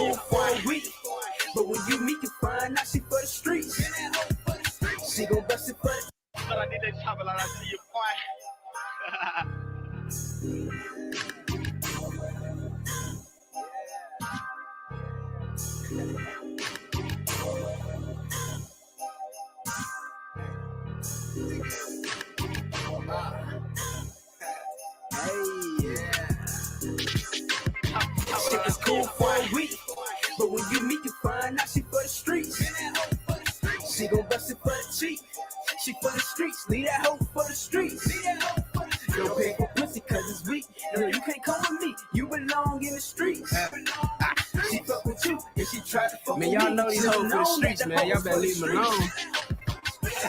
cool for a week, but when you meet, you find out she for the streets. She gon' bust it for the. But I need that chopper like I see your point. Shit is cool for a week, but when you meet, you find out she for the streets. She gon' bust it for the cheek. She for the streets, leave that hoe for the streets. Don't pay for pussy cause it's weak. No, you can't come with me, you belong in the streets. She fuck with you, and she try to fuck with me. Man, y'all know these hoes for the streets, man. Y'all better leave them alone.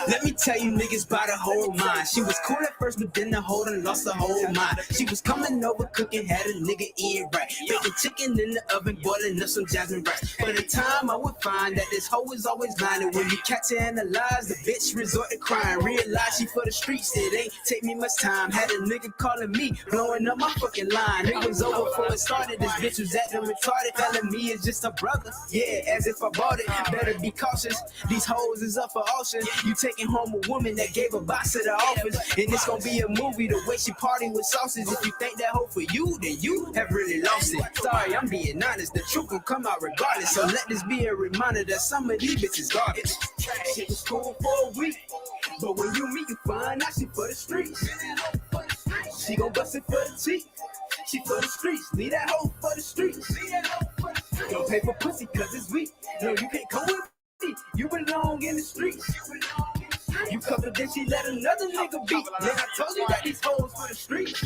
Let me tell you niggas by the whole mind. She was cool at first, but then the hoe done lost the whole mind. She was coming over cooking, had a nigga in right. Baking chicken in the oven, boiling up some jasmine rice. By the time I would find that this hoe is always lying, and when you catch her analyze, the bitch resort to crying. Realize she for the streets, it ain't take me much time. Had a nigga calling me, blowing up my fucking line. It was over before it started, this bitch was acting retarded, telling me it's just a brother. Yeah, as if I bought it, better be cautious. These hoes is up for auction. You taking home a woman that gave a box to the office, and it's gonna be a movie the way she party with sauces. If you think that hoe for you, then you have really lost it. Sorry, I'm being honest, the truth will come out regardless. So let this be a reminder that some of these bitches garbage. Shit was cool for a week, but when you meet, you find out she for the streets. She gon' bust it for the teeth. She for the streets, leave that hoe for the streets. Don't pay for pussy cause it's weak. No, you can't come with me, you belong in the streets. You covered, then she let another nigga beat. Then I told you that these hoes for the streets.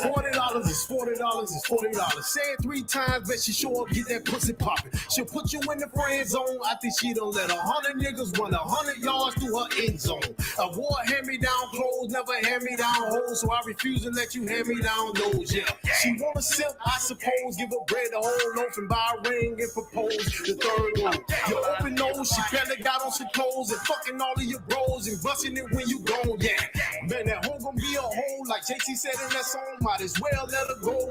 $40 is $40 is $40. Say it 3 times, bet she show up, get that pussy poppin'. She'll put you in the friend zone. I think she done let 100 niggas run 100 yards through her end zone. I wore hand-me-down clothes, never hand-me-down hoes, so I refuse to let you hand-me-down those. Yeah, she wanna sip, I suppose, give her bread the whole loaf and buy a ring and propose the third one. Your open nose, she barely got on some clothes and fucking all of your bros and busting it when you gone. Yeah, man, that hoe gonna be a hoe like JT said in that song. Might as well let her go,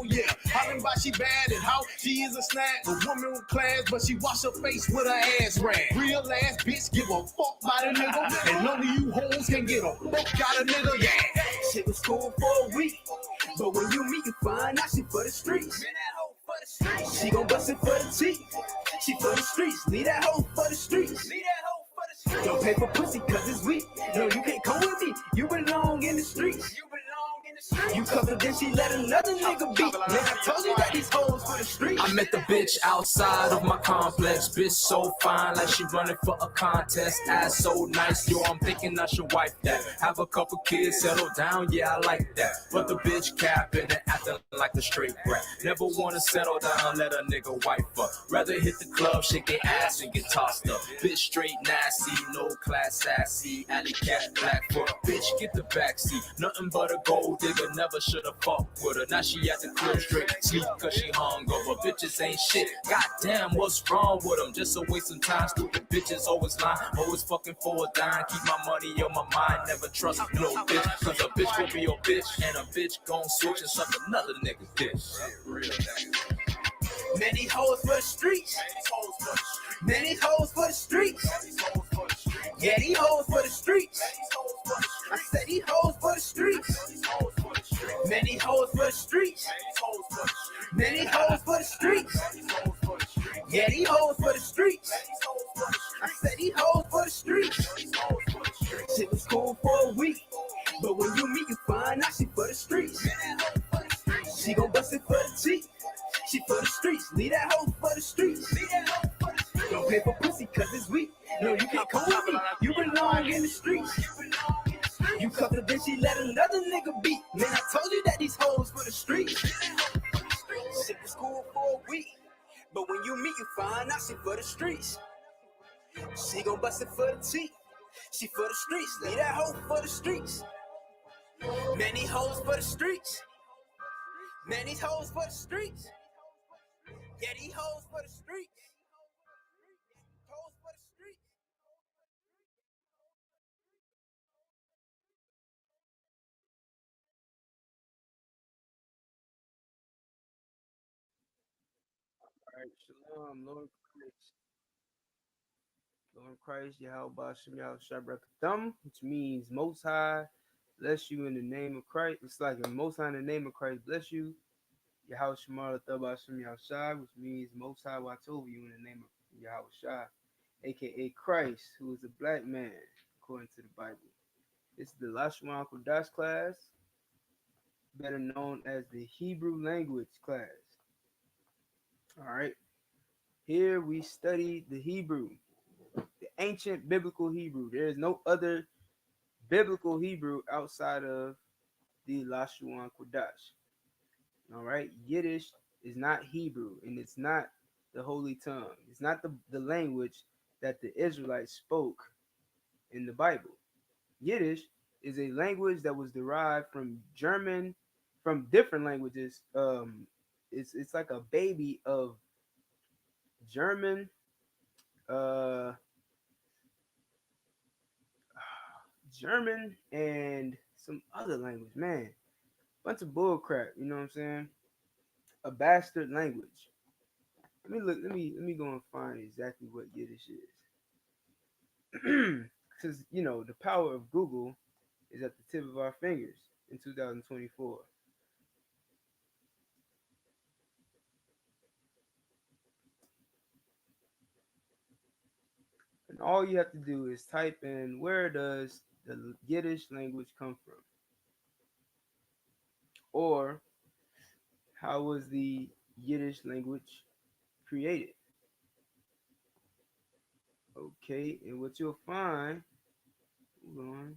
yeah. I mean, why she bad and how she is a snack, a woman with class, but she wash her face with her ass rag. Real ass bitch, give a fuck by the nigga, and none of you hoes can get a fuck out of nigga, yeah. Shit was cool for a week, but when you meet, you find out she for the streets. She gon' bust it for the teeth. She for the streets, leave that hoe for the streets. Don't pay for pussy cause it's weak. No, you can't come with me, you belong in the streets. You covered, then she let another nigga beat. Man, I told you that these hoes for the streets. I met the bitch outside of my complex. Bitch so fine, like she running for a contest. Ass so nice, yo, I'm thinking I should wipe that. Have a couple kids, settle down, yeah, I like that. But the bitch capping and acting like a straight brat. Never wanna settle down, let a nigga wife her. Rather hit the club, shake their ass and get tossed up. Bitch straight nasty, no class sassy. Alley cat, black foot. Bitch get the backseat, nothing but a gold digger. Never should've fucked with her. Now she at the crib straight sleep cause she hungover. Bitches ain't shit. Goddamn, what's wrong with them? Just a waste of time. Stupid bitches always lying. Always fucking for a dime. Keep my money on my mind. Never trust no bitch. Cause a bitch gon' be your bitch. And a bitch gon' switch and suck another nigga's dick. Many hoes for the streets. Many hoes for the streets. Yeah, these hoes for the streets. I said these hoes for the streets. Many hoes for the streets. Many hoes for the streets. Yeah, these hoes for the streets. I said these hoes for the streets. Shit was cool for a week, but when you meet, you find out she for the streets. She gon' bust it for the teeth. She for the streets, leave that hoe for the streets. Don't pay for pussy cause it's weak. No, you can't come with me, you belong in the streets. You covered, then she let another nigga beat. Man, I told you that these hoes for the streets. Shit was cool for a week, but when you meet, you find out she for the streets. She gon' bust it for the teeth. She for the streets, leave that hoe for the streets. Many hoes for the streets. Many hoes for the streets. Yeah, these hoes for the streets. Hoes for the streets. Shalom, Lord Christ, Yahweh Shem Yahweh Shabbat, which means Most High, bless you in the name of Christ. It's like a Most High in the name of Christ, bless you. Yahweh Shemar Thabah Shem Yahweh Shai, which means Most High watch over you in the name of Yahweh Shai, aka Christ, who is a black man, according to the Bible. This is the Lashawan Qadash class, better known as the Hebrew language class. All right. Here we study the Hebrew, the ancient biblical Hebrew. There is no other biblical Hebrew outside of the Lashawan Qadash. All right. Yiddish is not Hebrew and it's not the holy tongue. It's not the language that the Israelites spoke in the Bible. Yiddish is a language that was derived from German, from different languages. It's like a baby of German, uh, German and some other language. Man, bunch of bull crap. You know what I'm saying? A bastard language. Let me look. Let me go and find exactly what Yiddish is. Because the power of Google is at the tip of our fingers in 2024. And all you have to do is type in, where does the Yiddish language come from? Or how was the Yiddish language created? Okay, and what you'll find, hold on.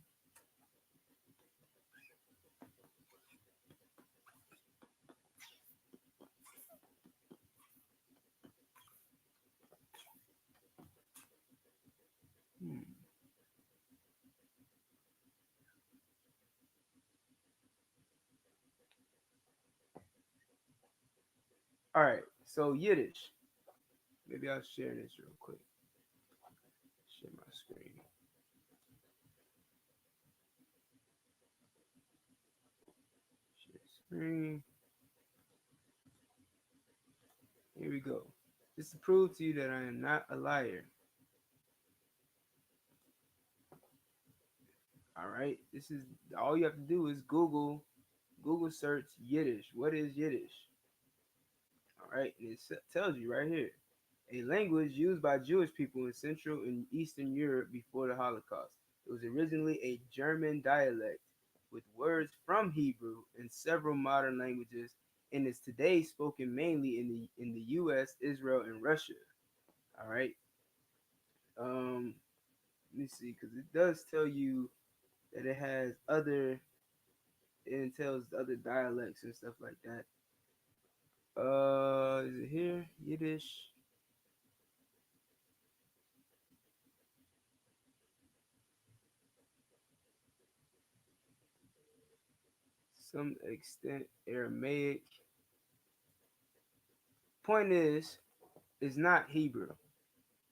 All right, so Yiddish. Maybe I'll share this real quick. Share my screen. Share screen. Here we go. Just to prove to you that I am not a liar. All right, this is all you have to do is Google search Yiddish. What is Yiddish? All right, and it tells you right here, a language used by Jewish people in Central and Eastern Europe before the Holocaust. It was originally a German dialect with words from Hebrew and several modern languages, and is today spoken mainly in the U.S., Israel, and Russia. All right. Let me see, because it does tell you that it has other, it entails other dialects and stuff like that. Is it here? Yiddish. Some extent Aramaic. Point is, it's not Hebrew.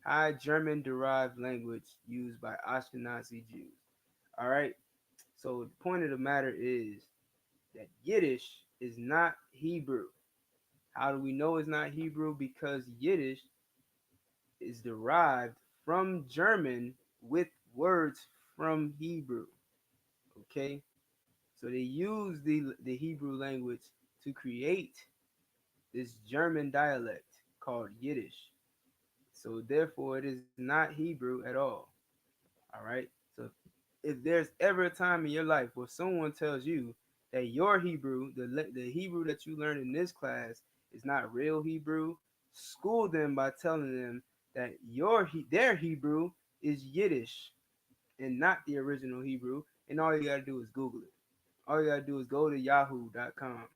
High German derived language used by Ashkenazi Jews. All right. So the point of the matter is that Yiddish is not Hebrew. How do we know it's not Hebrew? Because Yiddish is derived from German with words from Hebrew. Okay. So they use the Hebrew language to create this German dialect called Yiddish. So therefore, it is not Hebrew at all. All right. So if there's ever a time in your life where someone tells you that your Hebrew, the Hebrew that you learn in this class, is not real Hebrew, school them by telling them that their Hebrew is Yiddish and not the original Hebrew. And all you gotta do is Google it. All you gotta do is go to yahoo.com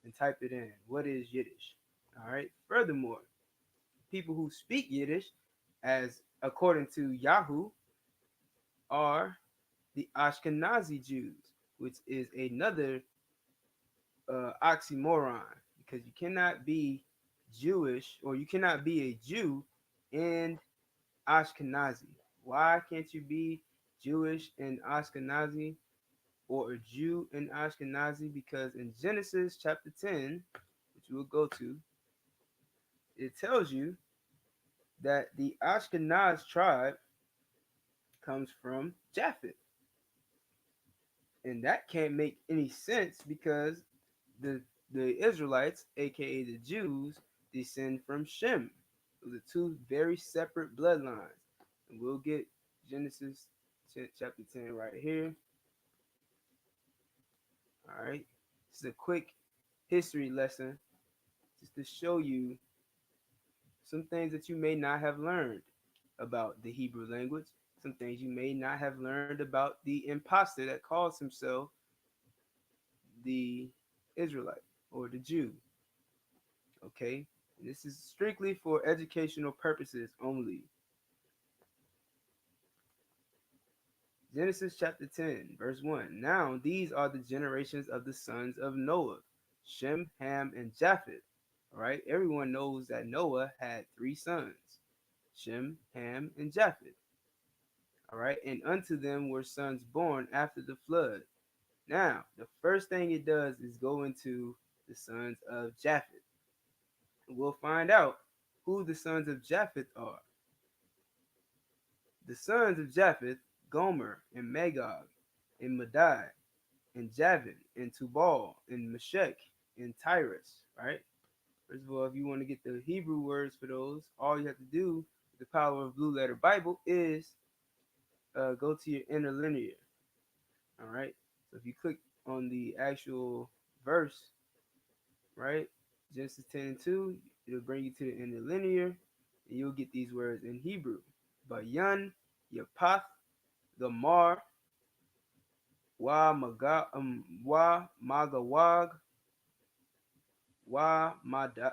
and type it in. What is Yiddish? All right. Furthermore, people who speak Yiddish, as according to Yahoo, are the Ashkenazi Jews, which is another oxymoron, because you cannot be Jewish, or you cannot be a Jew and Ashkenazi. Why can't you be Jewish and Ashkenazi, or a Jew and Ashkenazi? Because in Genesis chapter 10, which we'll go to, it tells you that the Ashkenaz tribe comes from Japheth. And that can't make any sense because the Israelites, aka the Jews, descend from Shem. Those are two very separate bloodlines. And we'll get Genesis chapter 10 right here. All right. This is a quick history lesson just to show you some things that you may not have learned about the Hebrew language, some things you may not have learned about the imposter that calls himself the Israelite or the Jew. Okay? And this is strictly for educational purposes only. Genesis chapter 10, verse 1. Now these are the generations of the sons of Noah, Shem, Ham, and Japheth. All right? Everyone knows that Noah had 3 sons, Shem, Ham, and Japheth. All right? And unto them were sons born after the flood. Now, the first thing it does is go into the sons of Japheth. We'll find out who the sons of Japheth are. The sons of Japheth, Gomer, and Magog, and Madai, and Javan, and Tubal, and Meshech, and Tyrus, right? First of all, if you want to get the Hebrew words for those, all you have to do with the Power of Blue Letter Bible is go to your interlinear, all right? So if you click on the actual verse, right, Genesis 10 and 2, it'll bring you to the interlinear, and you'll get these words in Hebrew. Bayan, Yapath, Gamar, Wa Magawag, Wa Madia,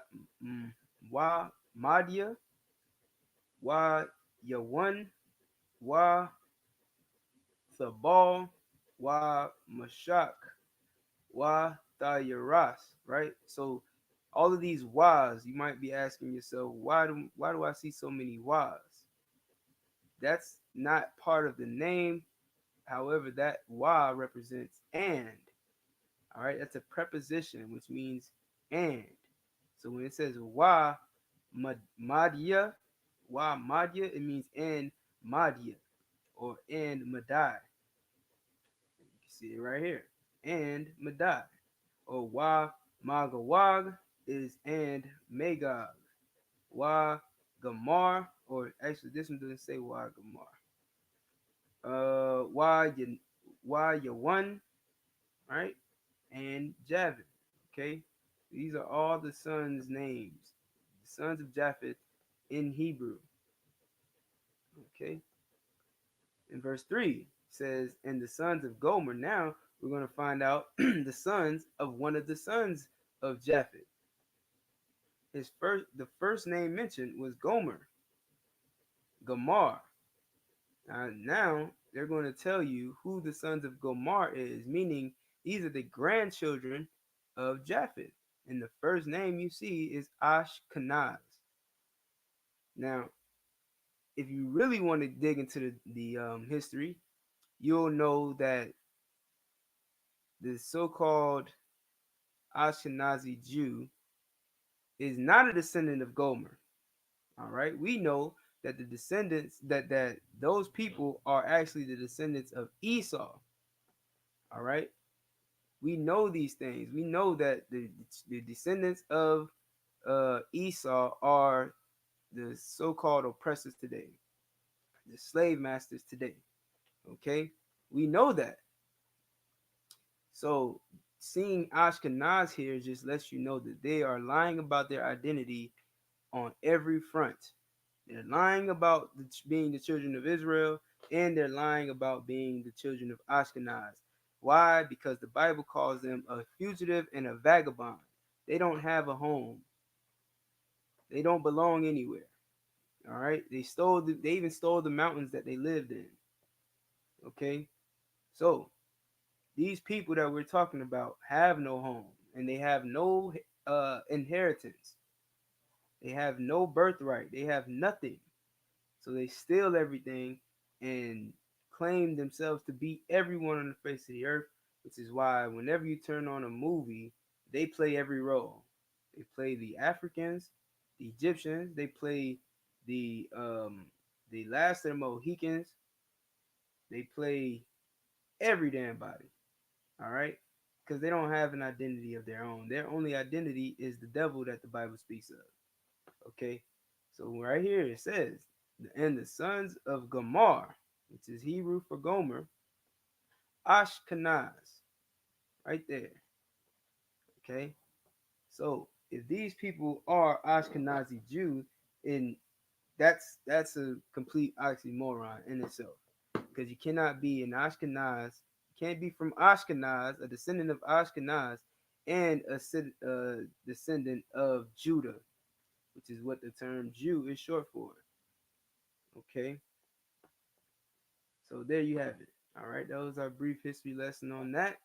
Wa Yawan, Wa Thabal, Wa Mashak, Wa Thayaras, right? So all of these Wa's, you might be asking yourself, why do I see so many Wa's? That's not part of the name. However, that Wa represents and. All right, that's a preposition, which means and. So when it says Wa Madia, Wa Madia, it means and Madia or and Madai. You can see it right here. And Madai. Or Wa Magawag is and Magog. Wa Gamar, or actually this one doesn't say Wa Gamar. Wa Yawan, right? And Javan. Okay, these are all the sons' names, the sons of Japheth in Hebrew. Okay, in verse 3 says, and the sons of Gomer. Now we're going to find out the sons of one of the sons of Japheth. The first name mentioned was Gomer, Gomar. Now they're going to tell you who the sons of Gomar is, meaning these are the grandchildren of Japheth. And the first name you see is Ashkenaz. Now, if you really want to dig into the history, you'll know that the so-called Ashkenazi Jew is not a descendant of Gomer. All right, we know that the descendants that those people are actually the descendants of Esau. All right, we know these things. We know that the descendants of Esau are the so-called oppressors today, the slave masters today. Okay, we know that. So seeing Ashkenaz here just lets you know that they are lying about their identity on every front. They're lying about being the children of Israel, and they're lying about being the children of Ashkenaz. Why? Because the Bible calls them a fugitive and a vagabond. They don't have a home. They don't belong anywhere. All right. They even stole the mountains that they lived in. Okay. So these people that we're talking about have no home, and they have no inheritance. They have no birthright. They have nothing. So they steal everything and claim themselves to be everyone on the face of the earth, which is why whenever you turn on a movie, they play every role. They play the Africans, The Egyptians, they play the last of the Mohicans, they play every damn body. All right? Because they don't have an identity of their own. Their only identity is the devil that the Bible speaks of. Okay? So right here it says, and the sons of Gomer, which is Hebrew for Gomer, Ashkenaz, right there. Okay? So if these people are Ashkenazi Jews, and that's a complete oxymoron in itself, because you cannot be an Ashkenaz, you can't be from Ashkenaz, a descendant of Ashkenaz, and a descendant of Judah, which is what the term Jew is short for. Okay, so there you have it. All right, that was our brief history lesson on that.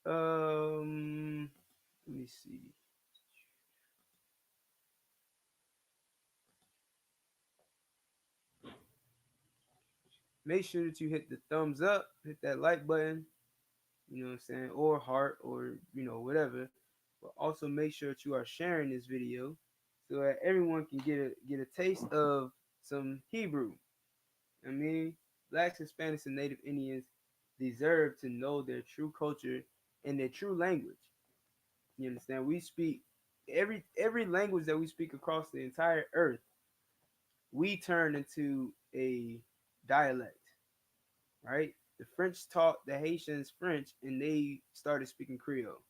Let me see. Make sure that you hit the thumbs up, hit that like button, you know what I'm saying, or heart, or whatever. But also make sure that you are sharing this video so that everyone can get a taste of some Hebrew. I mean, blacks, Hispanics, and Native Indians deserve to know their true culture and their true language. You understand? We speak every language that we speak across the entire earth. We turn into a dialect, right? The French taught the Haitians French, and they started speaking Creole.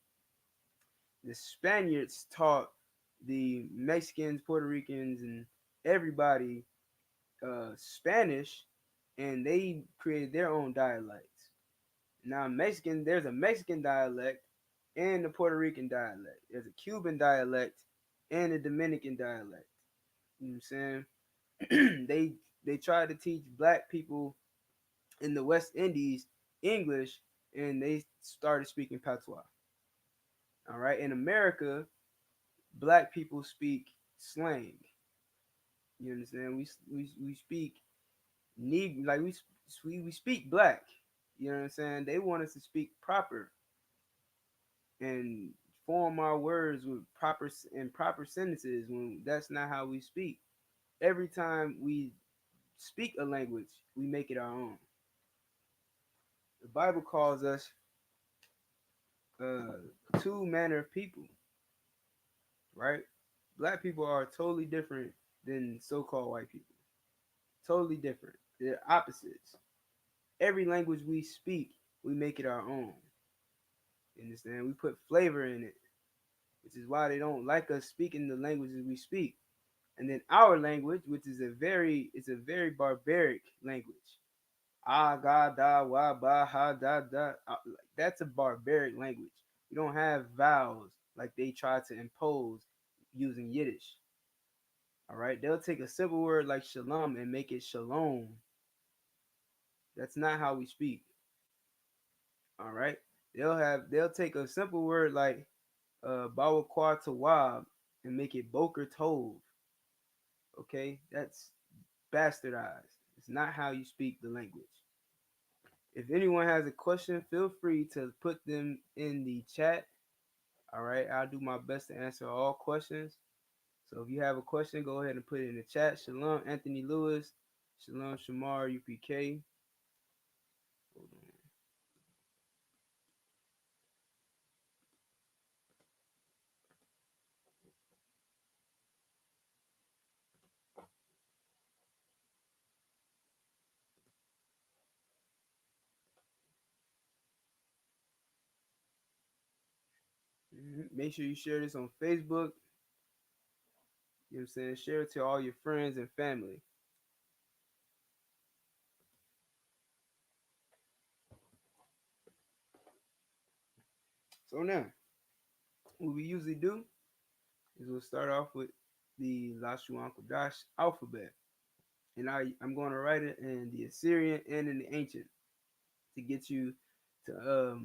The Spaniards taught the Mexicans, Puerto Ricans, and everybody Spanish, and they created their own dialects. Now, there's a Mexican dialect and a Puerto Rican dialect. There's a Cuban dialect and a Dominican dialect. You know what I'm saying? they tried to teach black people in the West Indies English, and they started speaking patois. All right, in America, black people speak slang. You understand? We speak like we speak black. You know what I'm saying? They want us to speak proper and form our words with proper sentences when that's not how we speak. Every time we speak a language, we make it our own. The Bible calls us two manner of people, right? Black people are totally different than so-called white people. Totally different. They're opposites. Every language we speak, we make it our own. You understand? We put flavor in it, which is why they don't like us speaking the languages we speak. And then our language, which is it's a very barbaric language. Ah, ga, da, wa, ba, ha, da, da. That's a barbaric language. We don't have vowels like they try to impose using Yiddish. All right, they'll take a simple word like shalom and make it shalom. That's not how we speak. All right, they'll take a simple word like bawakwa tawab and make it boker tov. Okay, that's bastardized. It's not how you speak the language. If anyone has a question, feel free to put them in the chat. All right, I'll do my best to answer all questions. So if you have a question, go ahead and put it in the chat. Shalom, Anthony Lewis. Shalom, Shamar, UPK. Hold on. Make sure you share this on Facebook. You know what I'm saying? Share it to all your friends and family. So now, what we usually do is we'll start off with the Lashawan Qadash alphabet. And I'm going to write it in the Assyrian and in the ancient to get you to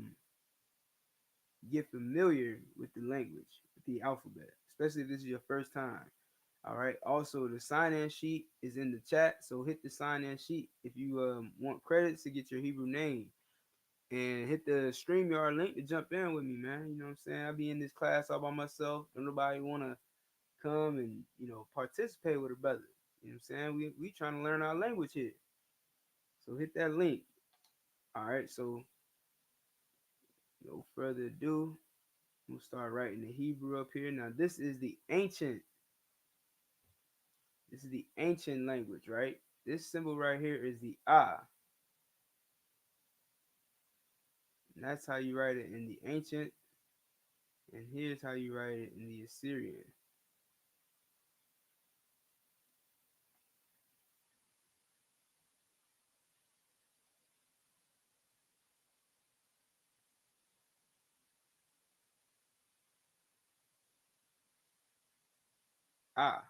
get familiar with the language, with the alphabet, especially if this is your first time. All right. Also, the sign-in sheet is in the chat, so hit the sign-in sheet if you want credits to get your Hebrew name, and hit the StreamYard link to jump in with me, man. You know what I'm saying? I'll be in this class all by myself. Don't nobody want to come and participate with a brother. You know what I'm saying? We trying to learn our language here. So hit that link. All right. So no further ado, we'll start writing the Hebrew up here. Now this is the ancient. This is the ancient language, right? This symbol right here is the ah. And that's how you write it in the ancient. And here's how you write it in the Assyrian. Ah.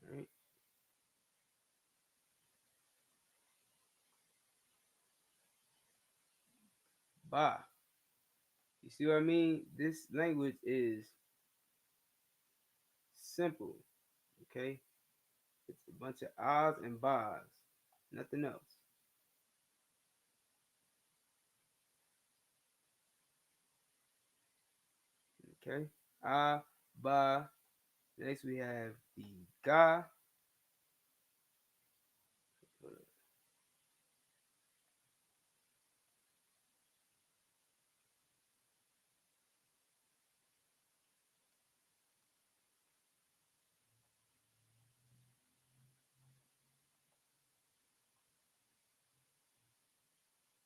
All right. Ba. You see what I mean? This language is simple. Okay? It's a bunch of ahs and bahs. Nothing else. Okay? Ah, ba. Next we have the ga.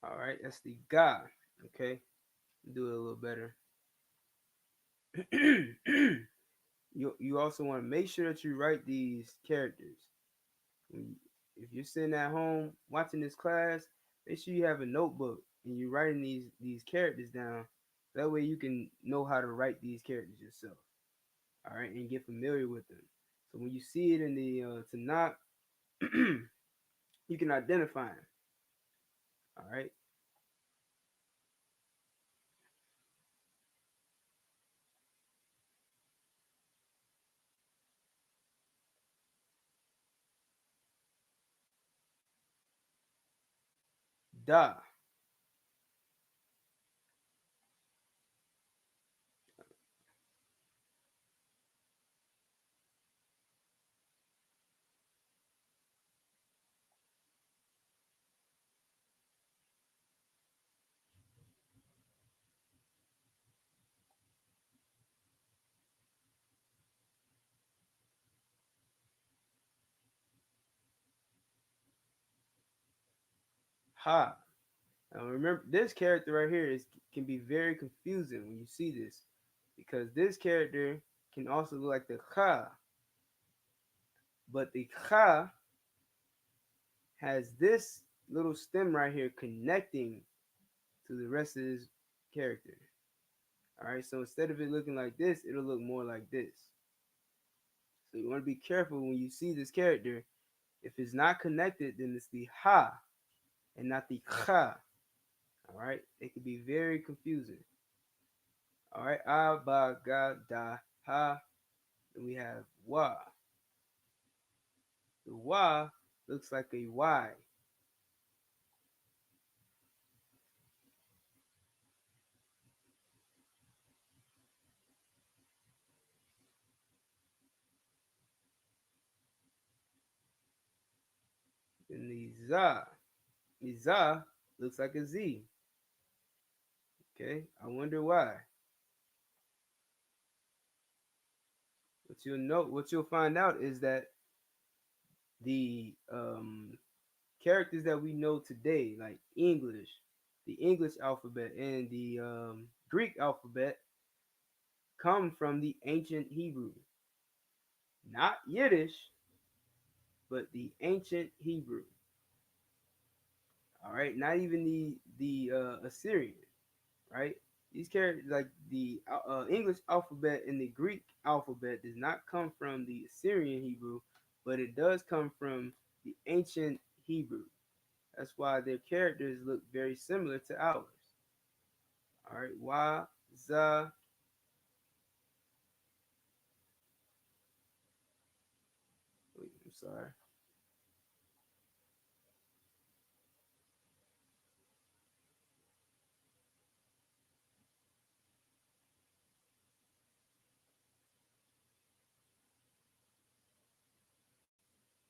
All right, that's the ga. Okay? Do it a little better. You also want to make sure that you write these characters. If you're sitting at home watching this class, make sure you have a notebook and you're writing these characters down. That way you can know how to write these characters yourself. All right, and get familiar with them. So when you see it in the Tanakh, you can identify them. All right, da. Ha. Now remember, this character right here can be very confusing when you see this, because this character can also look like the kha, but the kha has this little stem right here connecting to the rest of this character. All right, so instead of it looking like this, it'll look more like this. So you want to be careful when you see this character. If it's not connected, then it's the ha and not the kha. All right, it can be very confusing. All right, ah, ba, ga, da, ha. Then we have wa. The wa looks like a Y. Then the za looks like a Z. Okay, I wonder why. What you'll find out is that the characters that we know today, like English, the English alphabet and the Greek alphabet, come from the ancient Hebrew, not Yiddish, but the ancient Hebrew. All right, not even the Assyrian, right? These characters, like the English alphabet and the Greek alphabet, does not come from the Assyrian Hebrew, but it does come from the ancient Hebrew. That's why their characters look very similar to ours. All right, wa, za. Wait, I'm sorry.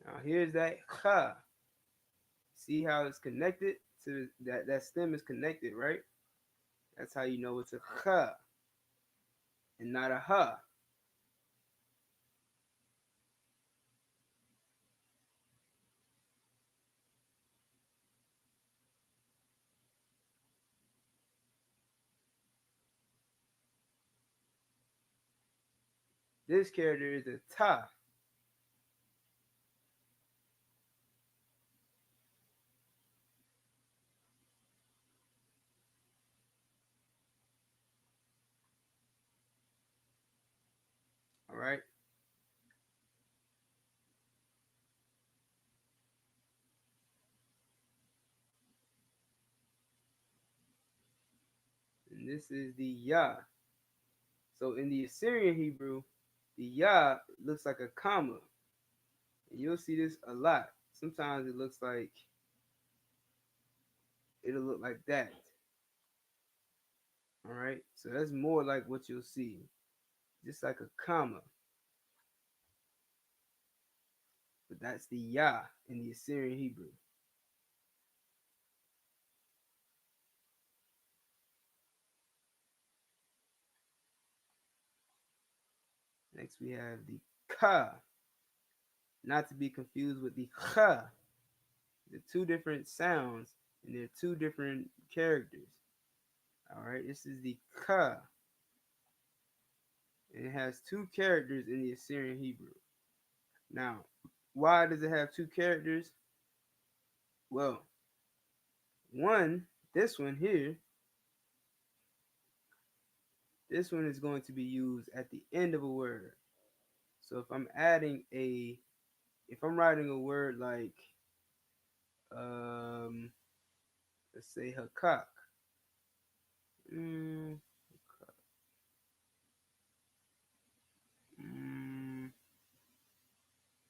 Now here's that ha. See how it's connected to that stem is connected, right? That's how you know it's a ha and not a ha. This character is a ta. All right. And this is the ya. So in the Assyrian Hebrew, the ya looks like a comma. And you'll see this a lot. Sometimes it looks like it'll look like that. All right. So that's more like what you'll see. Just like a comma. But that's the ya in the Assyrian Hebrew. Next we have the ka. Not to be confused with the kha. They're two different sounds and they're two different characters. All right, this is the ka. And it has two characters in the Assyrian Hebrew. Now, why does it have two characters? Well, one, this one here, this one is going to be used at the end of a word. So if I'm if I'm writing a word like, let's say hakak, mm, mm,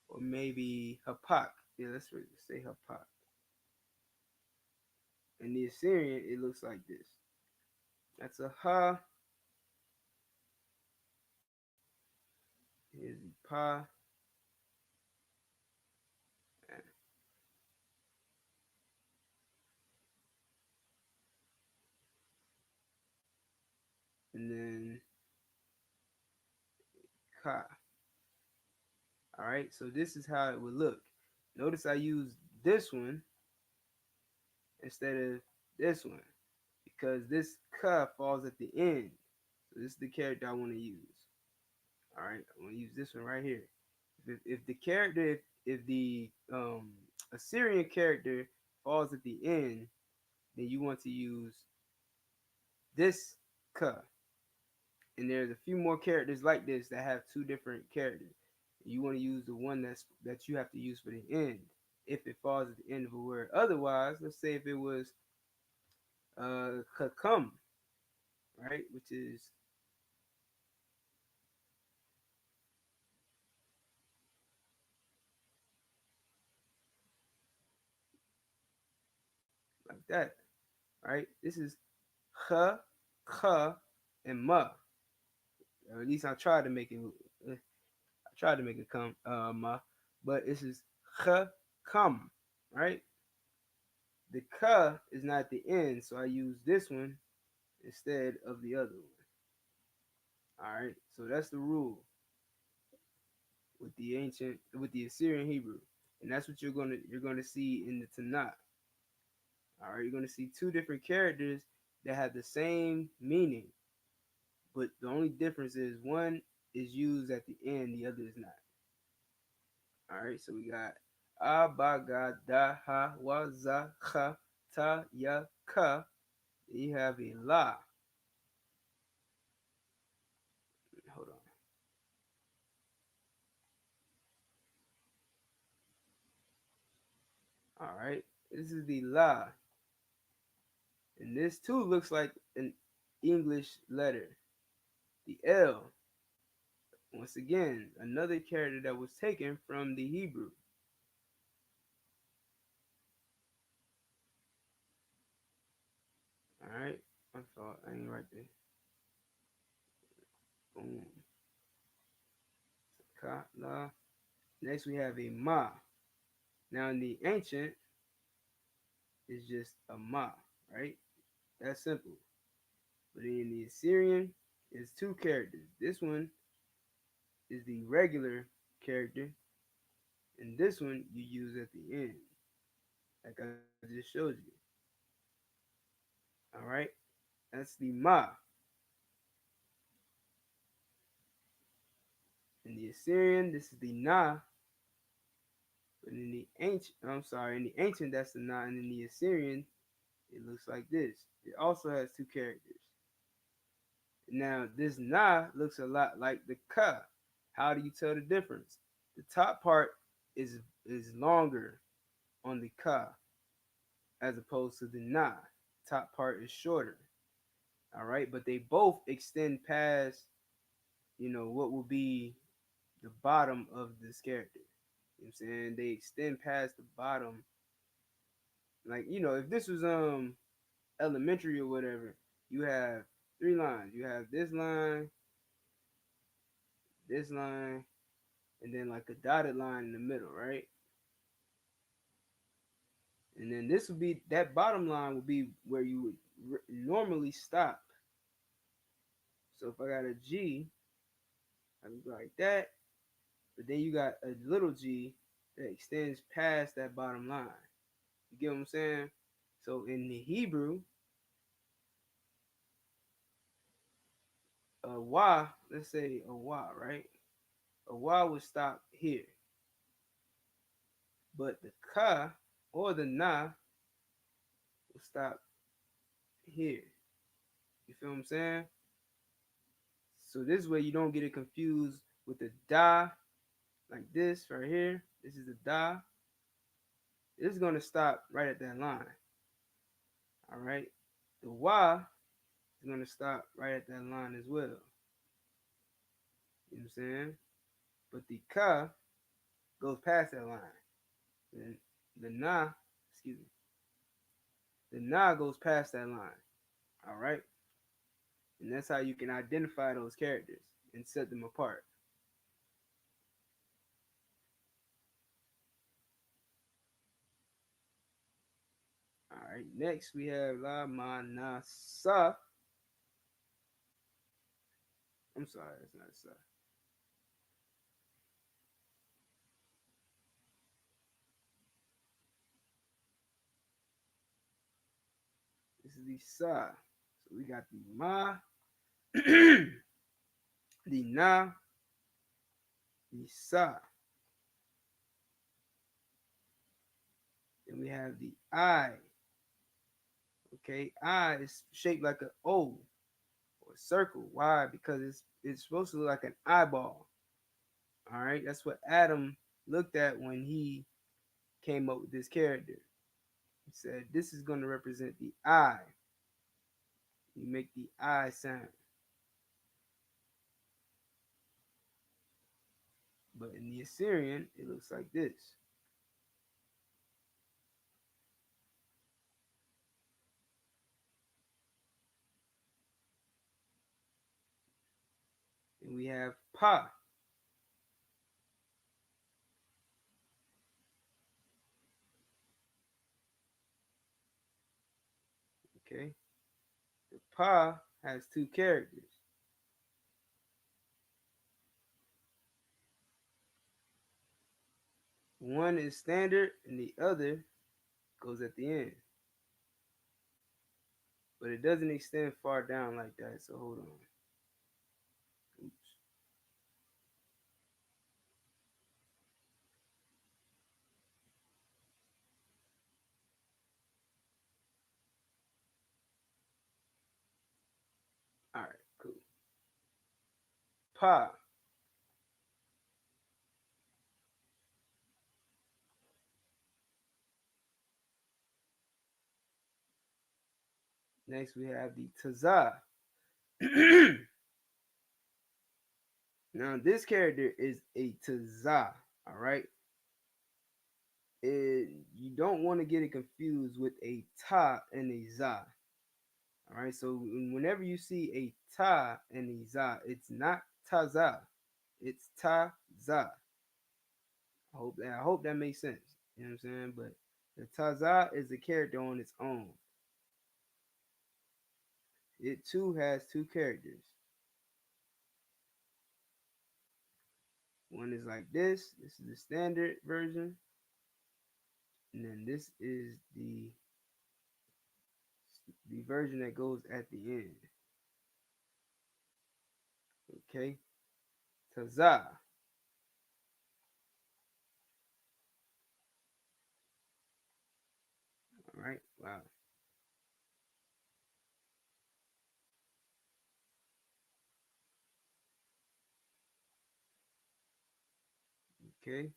or maybe hapak. Yeah, let's say hapak. In the Assyrian, it looks like this. That's a ha. Here's the pa. And then ka. All right, so this is how it would look. Notice I used this one instead of this one because this ka falls at the end. So this is the character I want to use. All right, I want to use this one right here. If the character, if the Assyrian character falls at the end, then you want to use this ka. And there's a few more characters like this that have two different characters. You want to use the one that you have to use for the end if it falls at the end of a word. Otherwise, let's say if it was kakum, right, which is like that, right? This is ha, ka, and ma. Or at least I tried to make it. I tried to make it come ma, but this is ha, come, right? The ka is not at the end, so I use this one instead of the other one. All right, so that's the rule with the Assyrian Hebrew, and that's what you're gonna see in the Tanakh. All right, you're gonna see two different characters that have the same meaning, but the only difference is one is used at the end, the other is not. All right, so we got abagadaha wazacha ta ya ka. You have a la. Hold on. All right, This is the La. And this too looks like an English letter. The L. Once again, another character that was taken from the Hebrew. Alright. I thought I ain't right there. Boom. Ka, La. Next we have a Ma. Now in the ancient, it's just a Ma, right? That's simple. But in the Assyrian, it's two characters. This one is the regular character, and this one you use at the end, like I just showed you. All right, that's the Ma. In the Assyrian, this is the Na. But in the ancient, in the ancient, that's the Na, and in the Assyrian, it looks like this. It also has two characters. Now, this Na looks a lot like the Ka. How do you tell the difference? The top part is longer on the Ka as opposed to the Na. Top part is shorter. All right, but they both extend past, what will be the bottom of this character. You know what I'm saying? They extend past the bottom. Like, if this was elementary or whatever, you have three lines. You have this line, and then like a dotted line in the middle, right? And then this would be that bottom line would be where you would normally stop. So if I got a G, I would go like that, but then you got a little G that extends past that bottom line. You get what I'm saying? So in the Hebrew, a wa, let's say a wa, right? A wa would stop here, but the ka or the na will stop here. You feel what I'm saying? So this way you don't get it confused with the da, like this right here. This is the da. This is gonna stop right at that line. All right. The wa is gonna stop right at that line as well. You know what I'm saying? But the ka goes past that line. And the na, excuse me, the na goes past that line. All right. And that's how you can identify those characters and set them apart. All right. Next we have la ma na sa. I'm sorry, that's not sa. This is the sa. So we got the ma, the na, the sa. Then we have the I. Okay, I is shaped like an O or a circle. Why? Because it's supposed to look like an eyeball. All right, that's what Adam looked at when he came up with this character. He said, "This is going to represent the I." You make the I sound. But in the Assyrian, it looks like this. And we have Pa. Okay, the Pa has two characters. One is standard, and the other goes at the end. But it doesn't extend far down like that. So hold on. Oops. All right, cool. Pa. Next, we have the Tazah. Now, this character is a Tazah, all right? You don't want to get it confused with a Ta and a Za. All right, so whenever you see a Ta and a Za, it's not Taza, it's Taza. I hope that makes sense. You know what I'm saying? But the Taza is a character on its own. It too has two characters. One is like this. This is the standard version, and then this is the version that goes at the end. Okay, Taza. All right. Wow. Okay.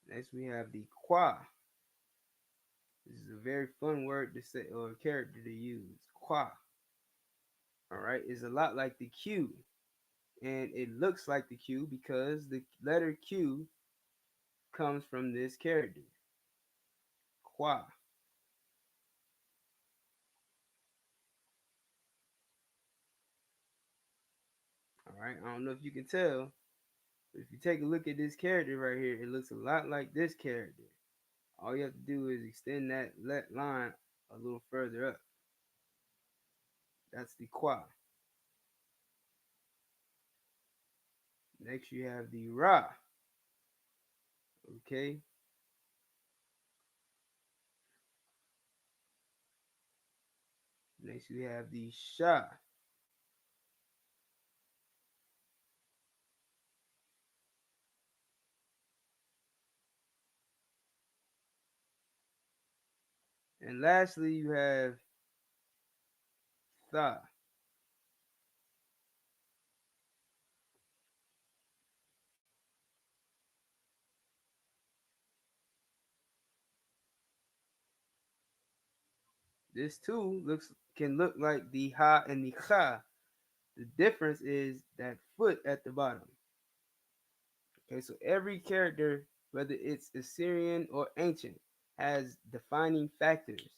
Next we have the Qua. This is a very fun word to say or character to use. Qua. All right. It's a lot like the Q, and it looks like the Q because the letter Q comes from this character. Qua. All right. I don't know if you can tell, but if you take a look at this character right here, it looks a lot like this character. All you have to do is extend that line a little further up. That's the Qua. Next you have the Ra. Okay. Next you have the Sha. And lastly you have Tha. This too can look like the Ha and the Kha. The difference is that foot at the bottom. Okay, so every character, whether it's Assyrian or ancient, has defining factors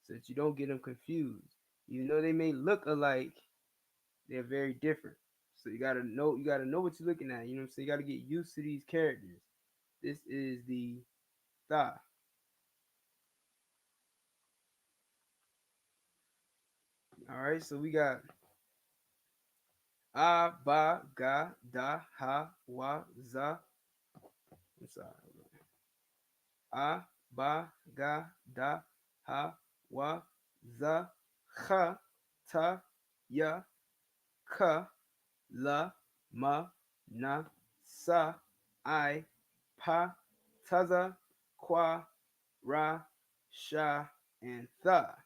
so that you don't get them confused. Even though they may look alike, they're very different. So you gotta know what you're looking at. You know what I'm saying? You gotta get used to these characters. This is the Tha. All right, so we got A, Ba, Ga, Da, Ha, Wa, Za. I'm sorry. A, Ba, Ga, Da, Ha, Wa, Za, Kha, Ta, Ya, Ka, La, Ma, Na, Sa, I, Pa, Taza, Kwa, Ra, Sha, and Tha.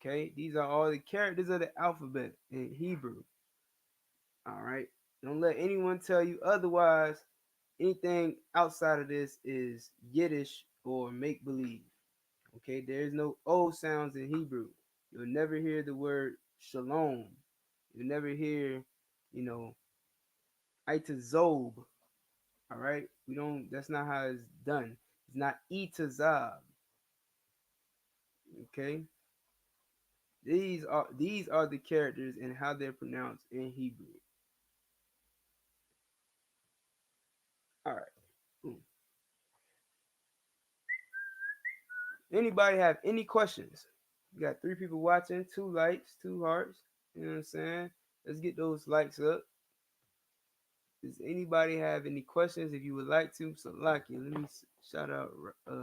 Okay, these are all the characters of the alphabet in Hebrew. All right, don't let anyone tell you otherwise. Anything outside of this is Yiddish or make believe. Okay, there's no O sounds in Hebrew. You'll never hear the word shalom. You'll never hear, you know, itazob. All right, we don't. That's not how it's done. It's not itazab. Okay, these are the characters and how they're pronounced in Hebrew. All right. Anybody have any questions? We got 3 people watching, 2 likes, 2 hearts. You know what I'm saying? Let's get those likes up. Does anybody have any questions? If you would like to, so like it. Let me shout out. Let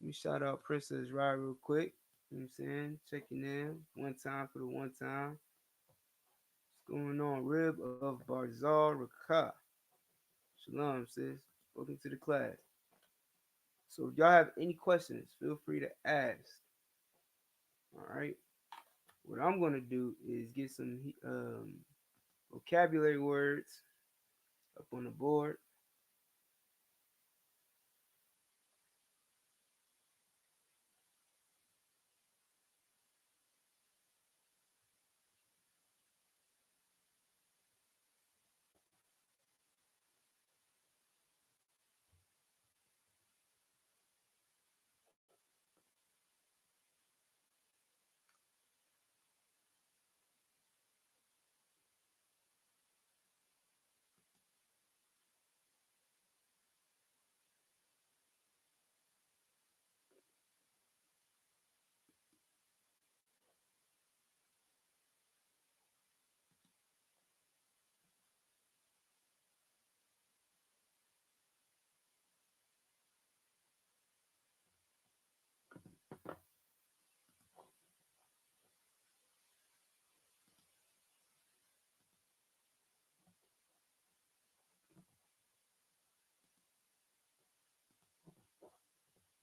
me shout out Princess Rye real quick. You know what I'm saying? Checking in one time for the one time. What's going on? Rib of Barzal Rakah. Shalom, sis. Welcome to the class. So if y'all have any questions, feel free to ask. All right. What I'm gonna do is get some vocabulary words up on the board.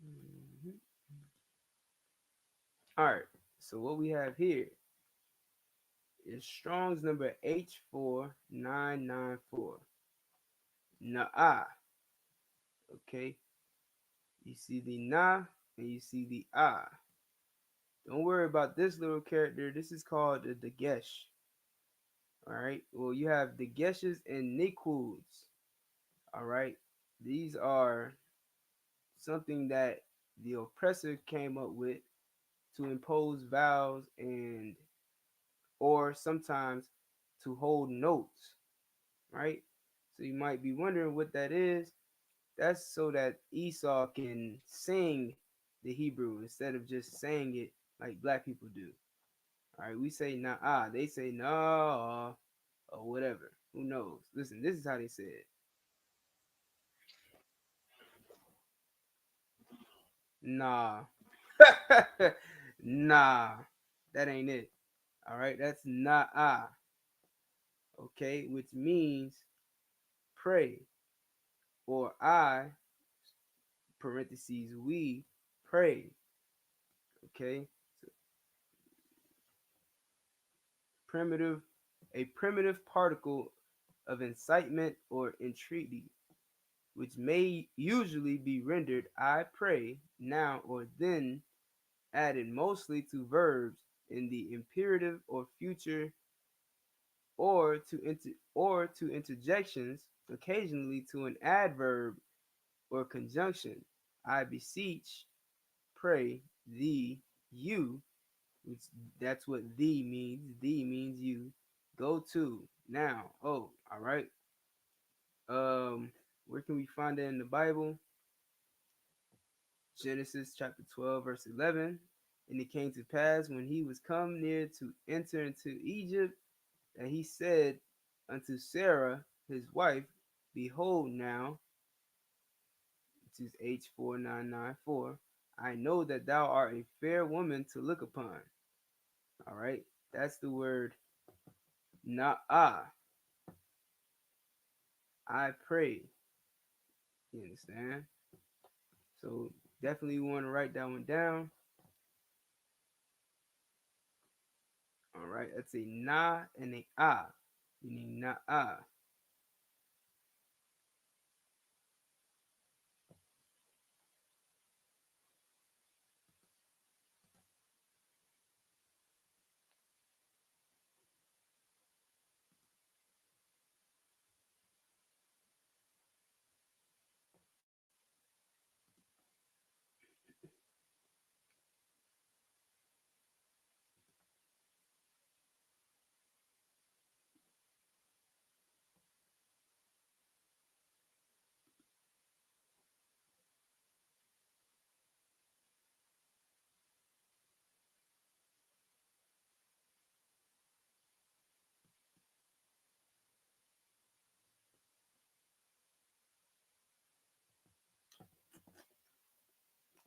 Mhm. All right. So what we have here is Strong's number H4994. Nah. Okay. You see the na and you see the ah. Don't worry about this little character. This is called the Dagesh. All right. Well, you have Dageshes and Niquds. All right. These are something that the oppressor came up with to impose vows and or sometimes to hold notes, right? So you might be wondering what that is. That's so that Esau can sing the Hebrew instead of just saying it like black people do. All right, we say nah, they say nah or whatever. Who knows? Listen, this is how they say it. Nah. Nah. That ain't it. All right, that's nah. Okay, which means pray or I parentheses we pray. Okay, so primitive, a primitive particle of incitement or entreaty, which may usually be rendered I pray now or then, added mostly to verbs in the imperative or future, or to interjections, occasionally to an adverb or conjunction. I beseech, pray thee, you, which that's what thee means. Thee means you. Go to now. Oh, all right. Where can we find that in the Bible? Genesis chapter 12, verse 11. And it came to pass when he was come near to enter into Egypt, that he said unto Sarah his wife, behold now, which is H4994, I know that thou art a fair woman to look upon. All right, that's the word na'ah. I pray. You understand? So definitely want to write that one down. All right, that's a na and a ah, meaning na'ah.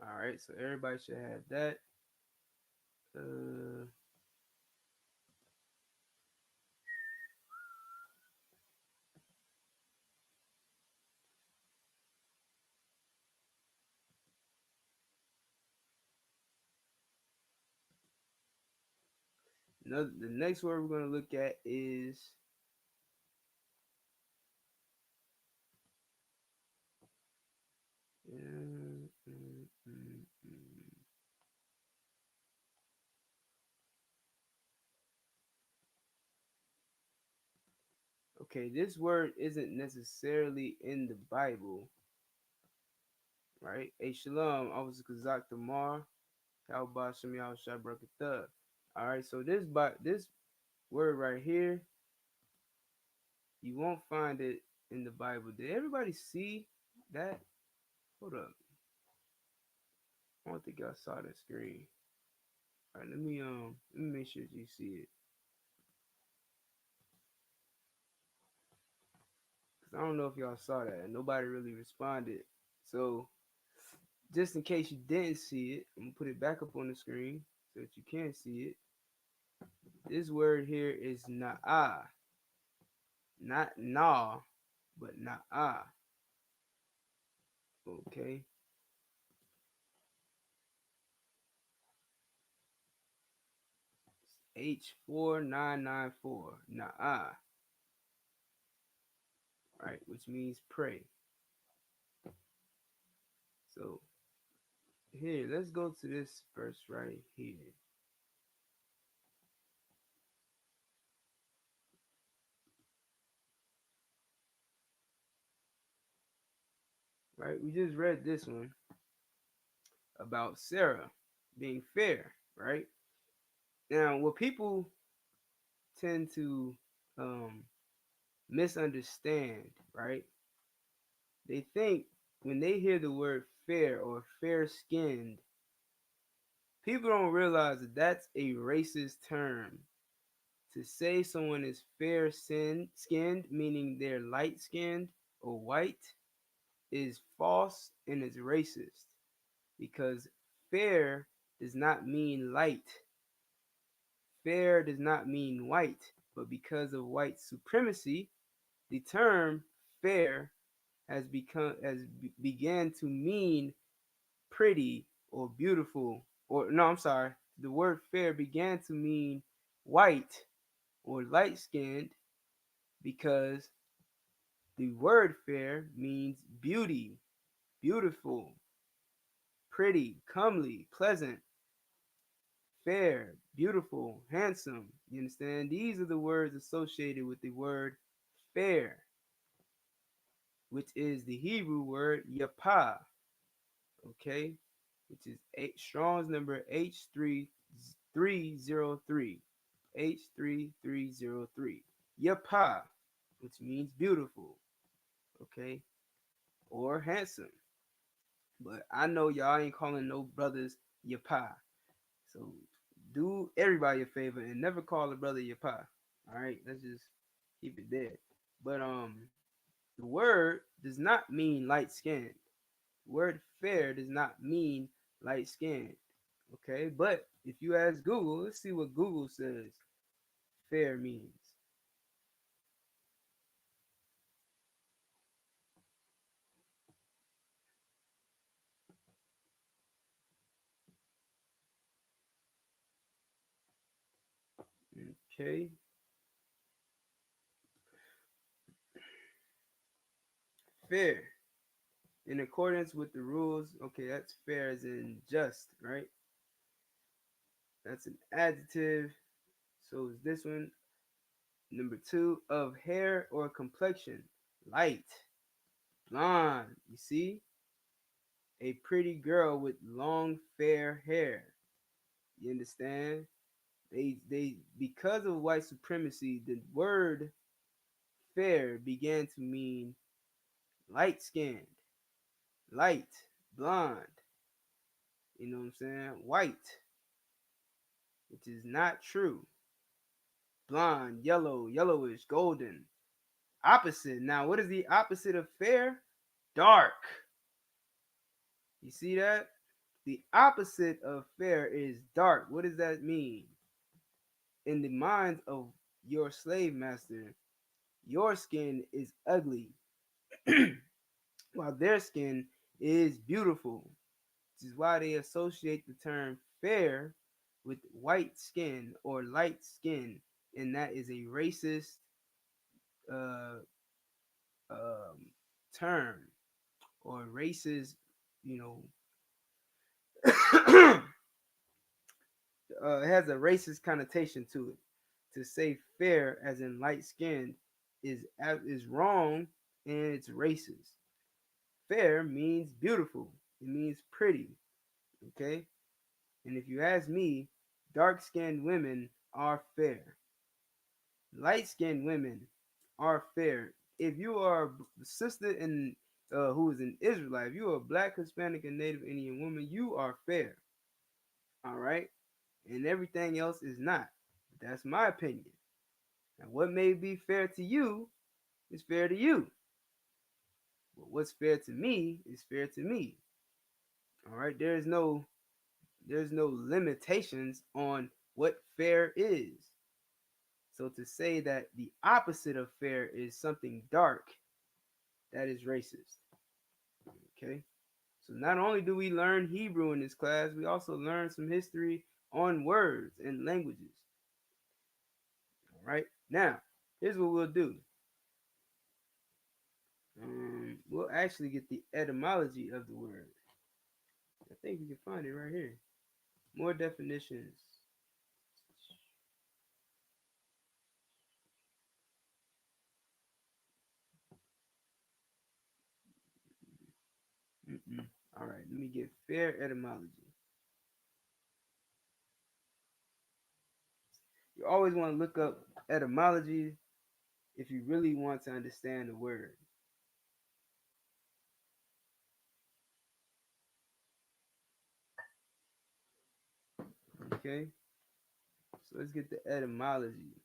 All right, so everybody should have that. Uh, the next word we're going to look at is Okay, this word isn't necessarily in the Bible, right? Hey, shalom. I was Kazak Tamar. How about some y'all Shabrakatha? All right, so this word right here, you won't find it in the Bible. Did everybody see that? Hold up. I don't think y'all saw the screen. All right, let me make sure you see it. Cause I don't know if y'all saw that. Nobody really responded. So just in case you didn't see it, I'm gonna put it back up on the screen so that you can see it. This word here is na'ah. Not na, but na'ah. Okay. H4994. Na'ah. Right, which means pray. So here, let's go to this verse right here. Right, we just read this one about Sarah being fair, right? Now, what people tend to misunderstand, right? They think when they hear the word fair or fair skinned, people don't realize that that's a racist term. To say someone is fair skinned, meaning they're light skinned or white, is false and is racist because fair does not mean light. Fair does not mean white, but because of white supremacy, the term fair began to mean pretty or beautiful, or no, I'm sorry, the word fair began to mean white or light skinned because the word fair means beauty, beautiful, pretty, comely, pleasant, fair, beautiful, handsome. You understand? These are the words associated with the word fair, which is the Hebrew word yapah, okay, which is Strong's number H3303. H3303. Yapah, which means beautiful, okay, or handsome. But I know y'all ain't calling no brothers Yapah. So do everybody a favor and never call a brother Yapah. All right, let's just keep it there. But the word does not mean light skinned. Word fair does not mean light skinned. Okay, but if you ask Google, let's see what Google says fair means. Okay, fair. In accordance with the rules, okay, that's fair as in just, right? That's an adjective. So is this one. Number two, of hair or complexion. Light, blonde. You see? A pretty girl with long fair hair. You understand? They because of white supremacy, the word fair began to mean light skinned, light, blonde. You know what I'm saying? White, which is not true. Blonde, yellow, yellowish, golden. Opposite. Now, what is the opposite of fair? Dark. You see that? The opposite of fair is dark. What does that mean? In the minds of your slave master, your skin is ugly, while their skin is beautiful. This is why they associate the term fair with white skin or light skin, and that is a racist uh, um, term or racist, you know, it has a racist connotation to it. To say fair as in light skinned is wrong and it's racist. Fair means beautiful. It means pretty. Okay? And if you ask me, dark-skinned women are fair. Light-skinned women are fair. If you are a sister in who is an Israelite, if you are a black, Hispanic, and Native Indian woman, you are fair. All right? And everything else is not. That's my opinion. Now, what may be fair to you is fair to you. But what's fair to me is fair to me. All right? There's no limitations on what fair is. So to say that the opposite of fair is something dark, that is racist. Okay? So not only do we learn Hebrew in this class, we also learn some history on words and languages. All right? Now, here's what we'll do. We'll actually get the etymology of the word. I think we can find it right here. More definitions. All right, let me get fair etymology. You always want to look up etymology if you really want to understand the word. Okay, so let's get the etymology.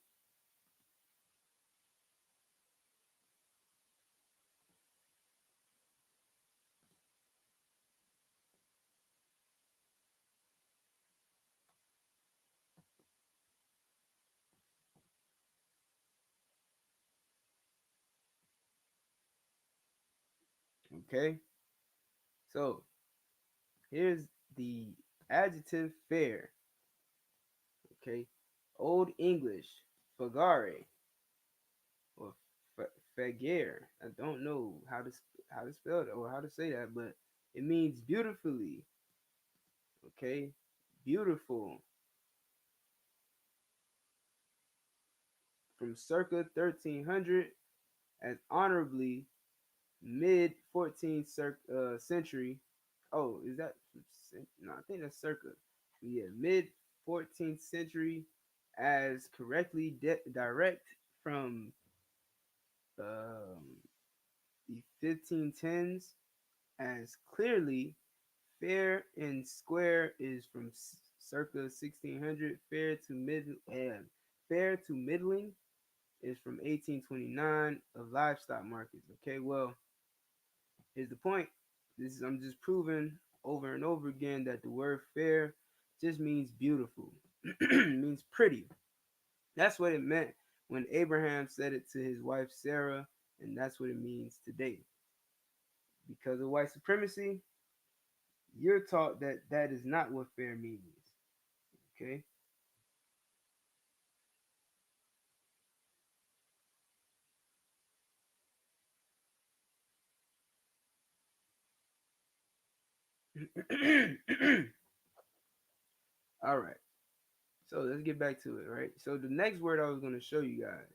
Okay, so here's the adjective fair. Okay, Old English, fagare, or fagere. I don't know how to spell it or how to say that, but it means beautifully. Okay, beautiful. From circa 1300 as honorably mid 14th century. Oh, is that no? I think that's circa. Yeah, mid 14th century as correctly direct from um, the 1510s as clearly fair and square is from circa 1600. Fair to middling is from 1829 of livestock markets. Okay, well, here's the point. I'm just proving over and over again that the word fair just means beautiful. It means pretty. That's what it meant when Abraham said it to his wife Sarah, and that's what it means today. Because of white supremacy, you're taught that that is not what fair means. Okay? All right. So let's get back to it, right? So the next word I was going to show you guys.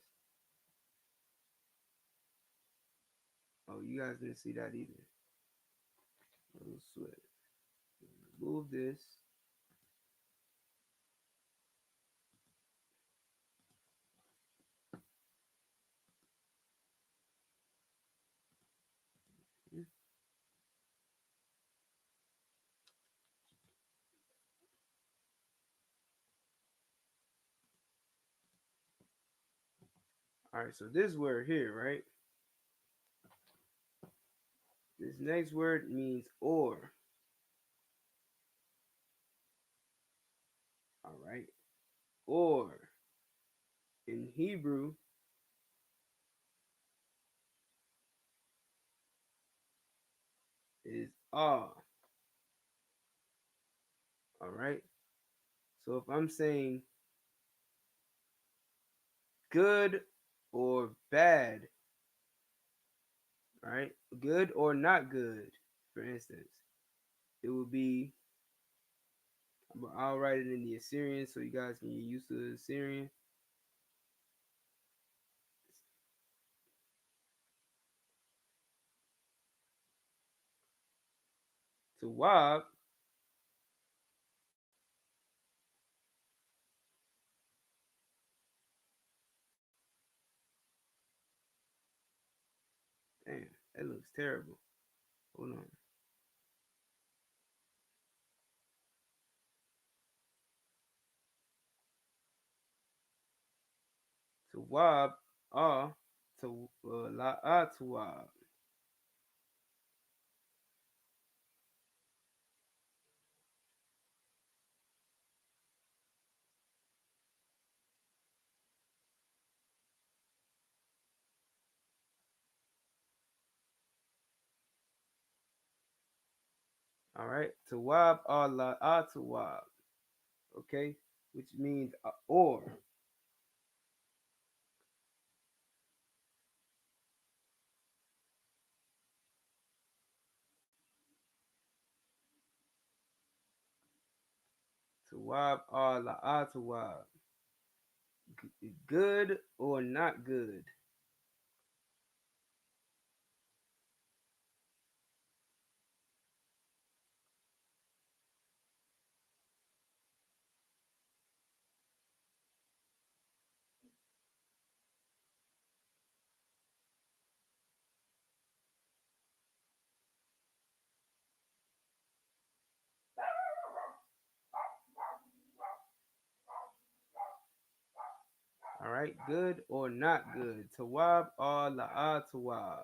Oh, you guys didn't see that either. Little sweat. Remove this. All right, so this word here, right? This next word means or. All right. Or in Hebrew is ah. All right. So if I'm saying good or bad, right? Good or not good, for instance, it would be, I'll write it in the Assyrian so you guys can get used to the Assyrian. Tawab. Damn, that looks terrible. Hold on. Tawab. Ah. To la tawab. All right. Tawab Allah Tawab. Okay, which means or. Tawab Allah Tawab. Good or not good. All right, good or not good. Tawab Allah Tawab.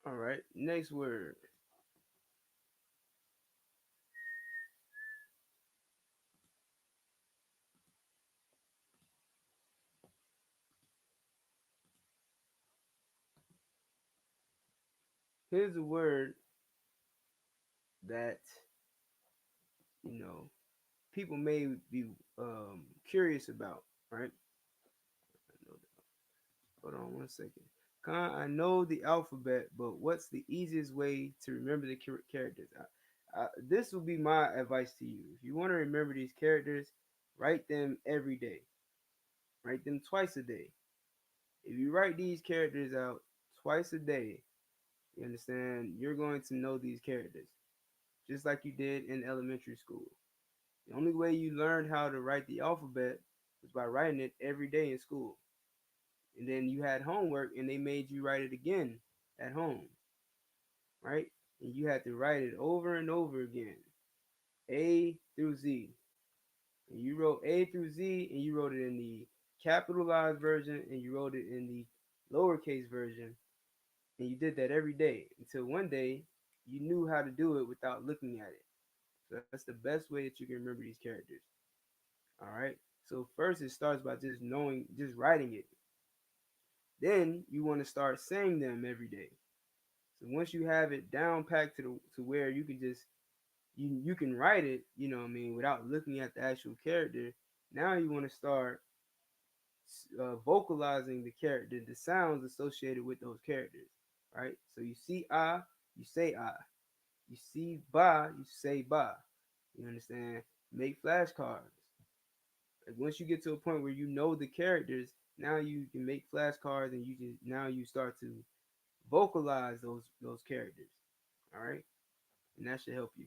All right, next word. Here's a word that people may be curious about, right? Hold on one second. Khan, I know the alphabet, but what's the easiest way to remember the characters? This will be my advice to you. If you want to remember these characters, write them every day. Write them twice a day. If you write these characters out twice a day, you understand, you're going to know these characters, just like you did in elementary school. The only way you learned how to write the alphabet was by writing it every day in school. And then you had homework and they made you write it again at home, right? And you had to write it over and over again, A through Z. And you wrote A through Z and you wrote it in the capitalized version and you wrote it in the lowercase version. And you did that every day until one day you knew how to do it without looking at it. So that's the best way that you can remember these characters. All right. So first it starts by just knowing, just writing it. Then you want to start saying them every day. So once you have it down packed to where you can just you can write it, what I mean, without looking at the actual character. Now you want to start vocalizing the character, the sounds associated with those characters, right? So you see ah, you say ah. You see ba, you say ba. You understand? Make flashcards. Like once you get to a point where you know the characters, now you can make flashcards and you start to vocalize those characters. All right, and that should help you.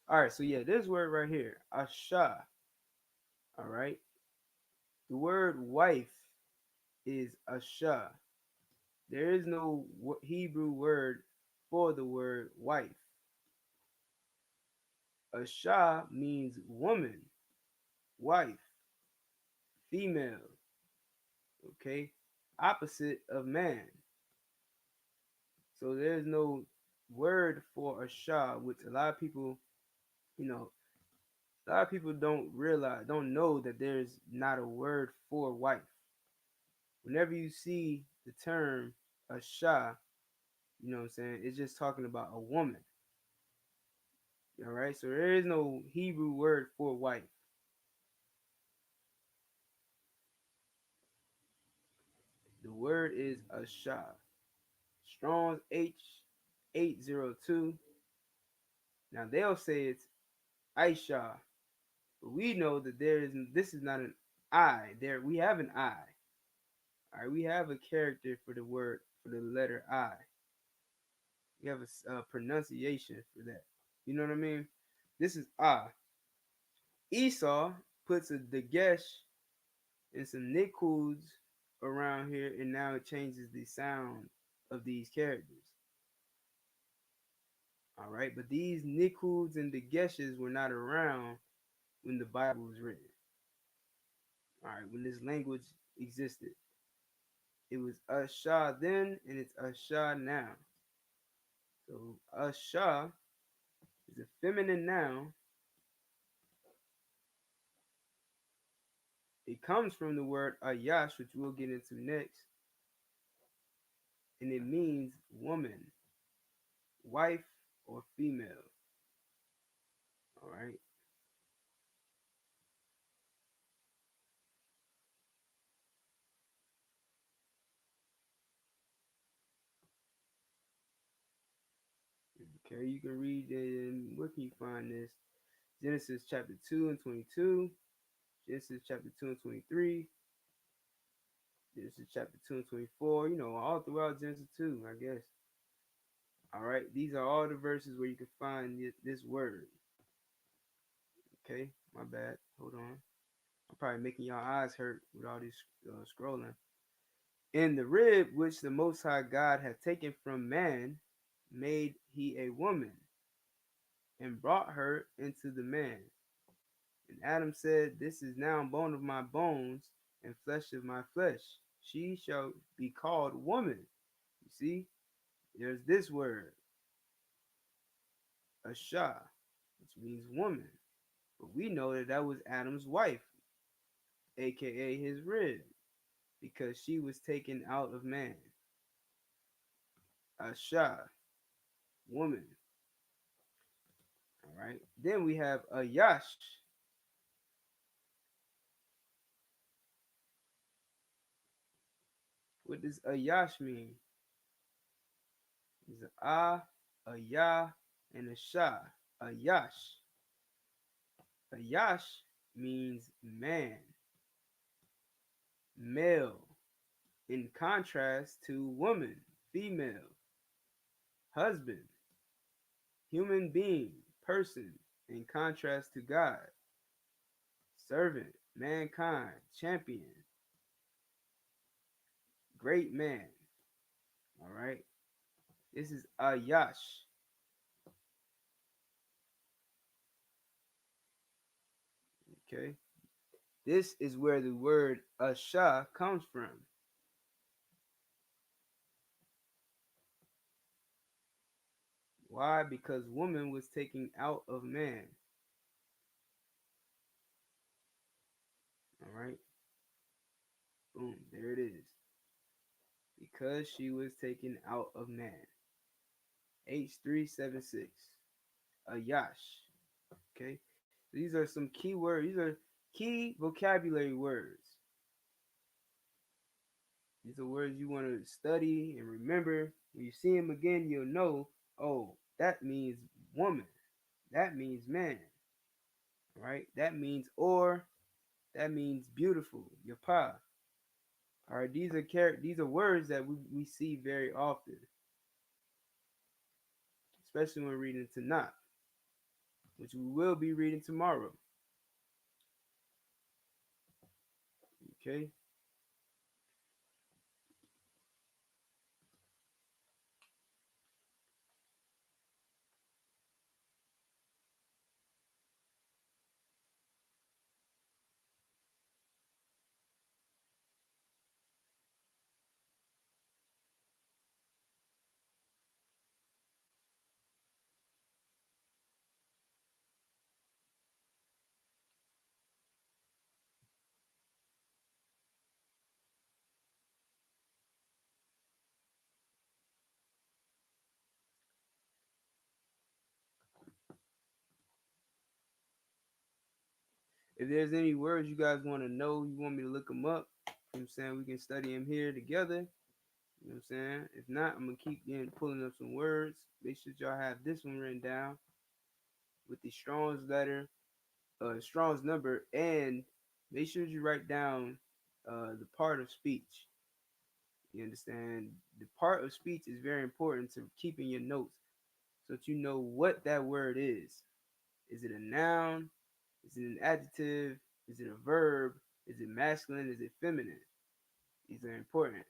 All right, so yeah, this word right here, asha. All right. The word wife is asha. There is no Hebrew word for the word wife. Asha means woman, wife, female, okay? Opposite of man. So there's no word for Asha, which a lot of people, you know, a lot of people don't realize, don't know that there's not a word for wife. Whenever you see the term Asha, you know what I'm saying, it's just talking about a woman. All right, so there is no Hebrew word for wife. The word is Asha. Strong's H802. Now they'll say it's Aisha, but we know that this is not an I. There we have an I. All right, we have a character for the word for the letter I. We have a pronunciation for that. You know what I mean? This is I. Esau puts a dagesh and some nikuds around here, and now it changes the sound of these characters. All right, but these nikuds and dageshes were not around when the Bible was written. All right, when this language existed, it was Asha then, and it's Asha now. So Asha is a feminine noun. It comes from the word Ayash, which we'll get into next, and it means woman, wife, or female. All right. Okay, you can read in, where can you find this? Genesis chapter 2 and 22, Genesis chapter 2 and 23, Genesis chapter 2 and 24, all throughout Genesis 2, I guess. All right, these are all the verses where you can find this word. Okay, my bad. Hold on. I'm probably making y'all eyes hurt with all this scrolling. In the rib which the Most High God had taken from man, made he a woman, and brought her into the man. And Adam said, this is now bone of my bones and flesh of my flesh. She shall be called woman. You see, there's this word, Asha, which means woman. But we know that that was Adam's wife, aka his rib, because she was taken out of man. Asha, woman. All right. Then we have Ayash. What does Ayash mean? It's a Ya, and a Sha. Ayash. Ayash means man, male, in contrast to woman, female, husband, human being, person, in contrast to God, servant, mankind, champion, great man. All right. This is Ayash. Okay. This is where the word Asha comes from. Why? Because woman was taken out of man. All right. Boom. There it is. Because she was taken out of man. H376. Ayash. Okay. These are some key words. These are key vocabulary words. These are words you want to study and remember. When you see them again, you'll know, oh, that means woman. That means man. Right? That means or. That means beautiful. Yapa. All right, these are words that we see very often, especially when reading Tanakh, which we will be reading tomorrow. Okay. If there's any words you guys want to know, you want me to look them up, you know what I'm saying, we can study them here together. You know what I'm saying? If not, I'm going to keep pulling up some words. Make sure y'all have this one written down with the Strong's letter, Strong's number, and make sure you write down the part of speech. You understand? The part of speech is very important to keeping your notes so that you know what that word is. Is it a noun? Is it an adjective? Is it a verb? Is it masculine? Is it feminine? These are important.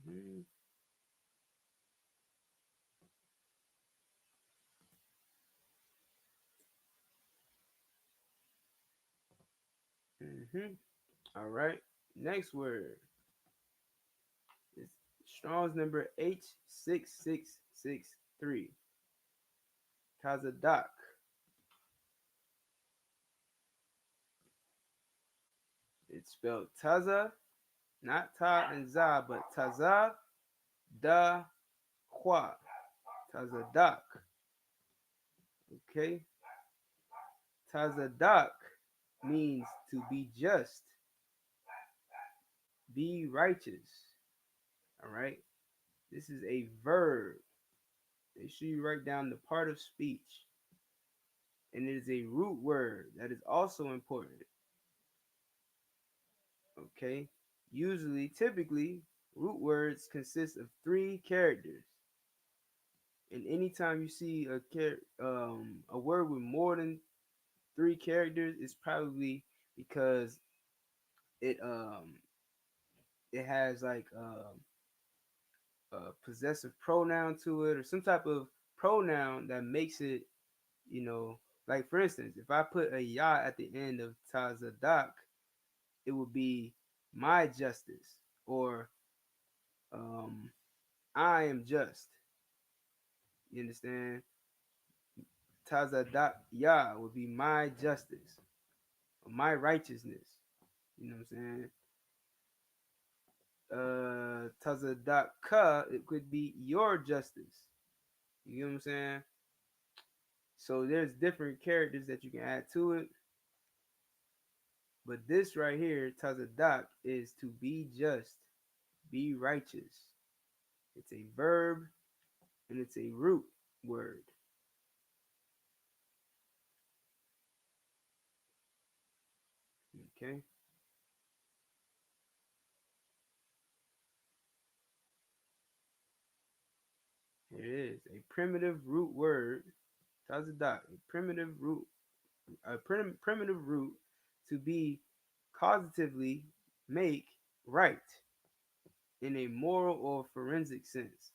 Mm-hmm. Mm-hmm. All right. Next word is Strong's number H6663. Kazadak. It's spelled Taza, not Ta and Za, but Taza da Kwa. Tazadak. Okay. Tazadak means to be just, be righteous. All right. This is a verb. Make sure you write down the part of speech. And it is a root word that is also important. Okay. Usually, typically, root words consist of 3 characters. And anytime you see a word with more than 3 characters, it's probably because it it has like a possessive pronoun to it or some type of pronoun that makes it, like for instance, if I put a ya at the end of tazadak, it would be my justice, or um, I am just. You understand? Tazadak ya would be my justice, or my righteousness. You know what I'm saying? Tazadak ka, it could be your justice. You know what I'm saying? So there's different characters that you can add to it. But this right here, tazadak, is to be just, be righteous. It's a verb and it's a root word. Okay. Here it is. A primitive root word. Tazadak, a primitive root to be causatively make right in a moral or forensic sense.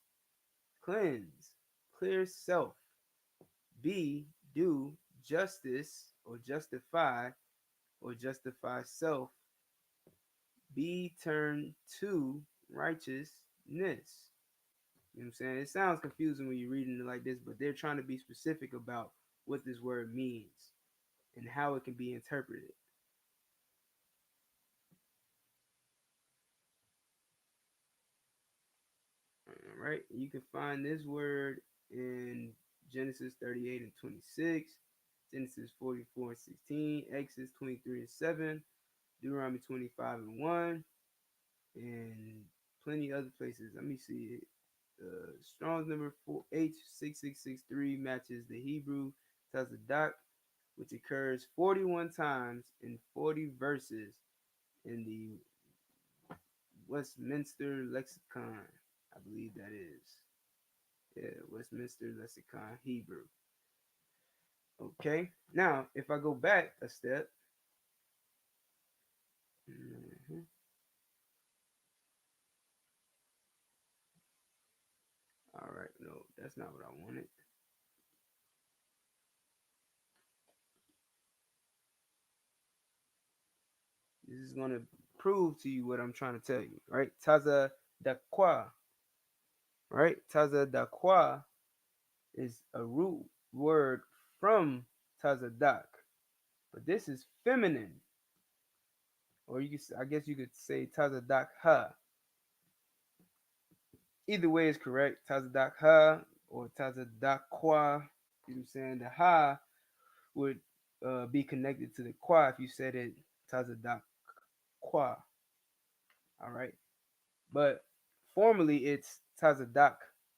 Cleanse, clear self. Be, do, justice or justify self. Be turned to righteousness. You know what I'm saying? It sounds confusing when you're reading it like this, but they're trying to be specific about what this word means and how it can be interpreted. All All right, you can find this word in Genesis 38 and 26, Genesis 44 and 16, Exodus 23 and 7, Deuteronomy 25 and 1, and plenty other places. Let me see it. Strong's number H6663 matches the Hebrew Tazadak, which occurs 41 times in 40 verses in the Westminster Lexicon. I believe that is. Yeah, Westminster Lexicon Hebrew. Okay, now if I go back a step, all right, no, that's not what I wanted. This is going to prove to you what I'm trying to tell you, right? Taza Dakwa, right? Taza Dakwa is a root word from Tazadak, but this is feminine, or you could, I guess you could say Tazadak Ha. Either way is correct, Tazadak Ha or Tazadakwa. You know what I'm saying? The Ha would be connected to the Kwa if you said it Tazadakwa. All right, but formally it's Tazadak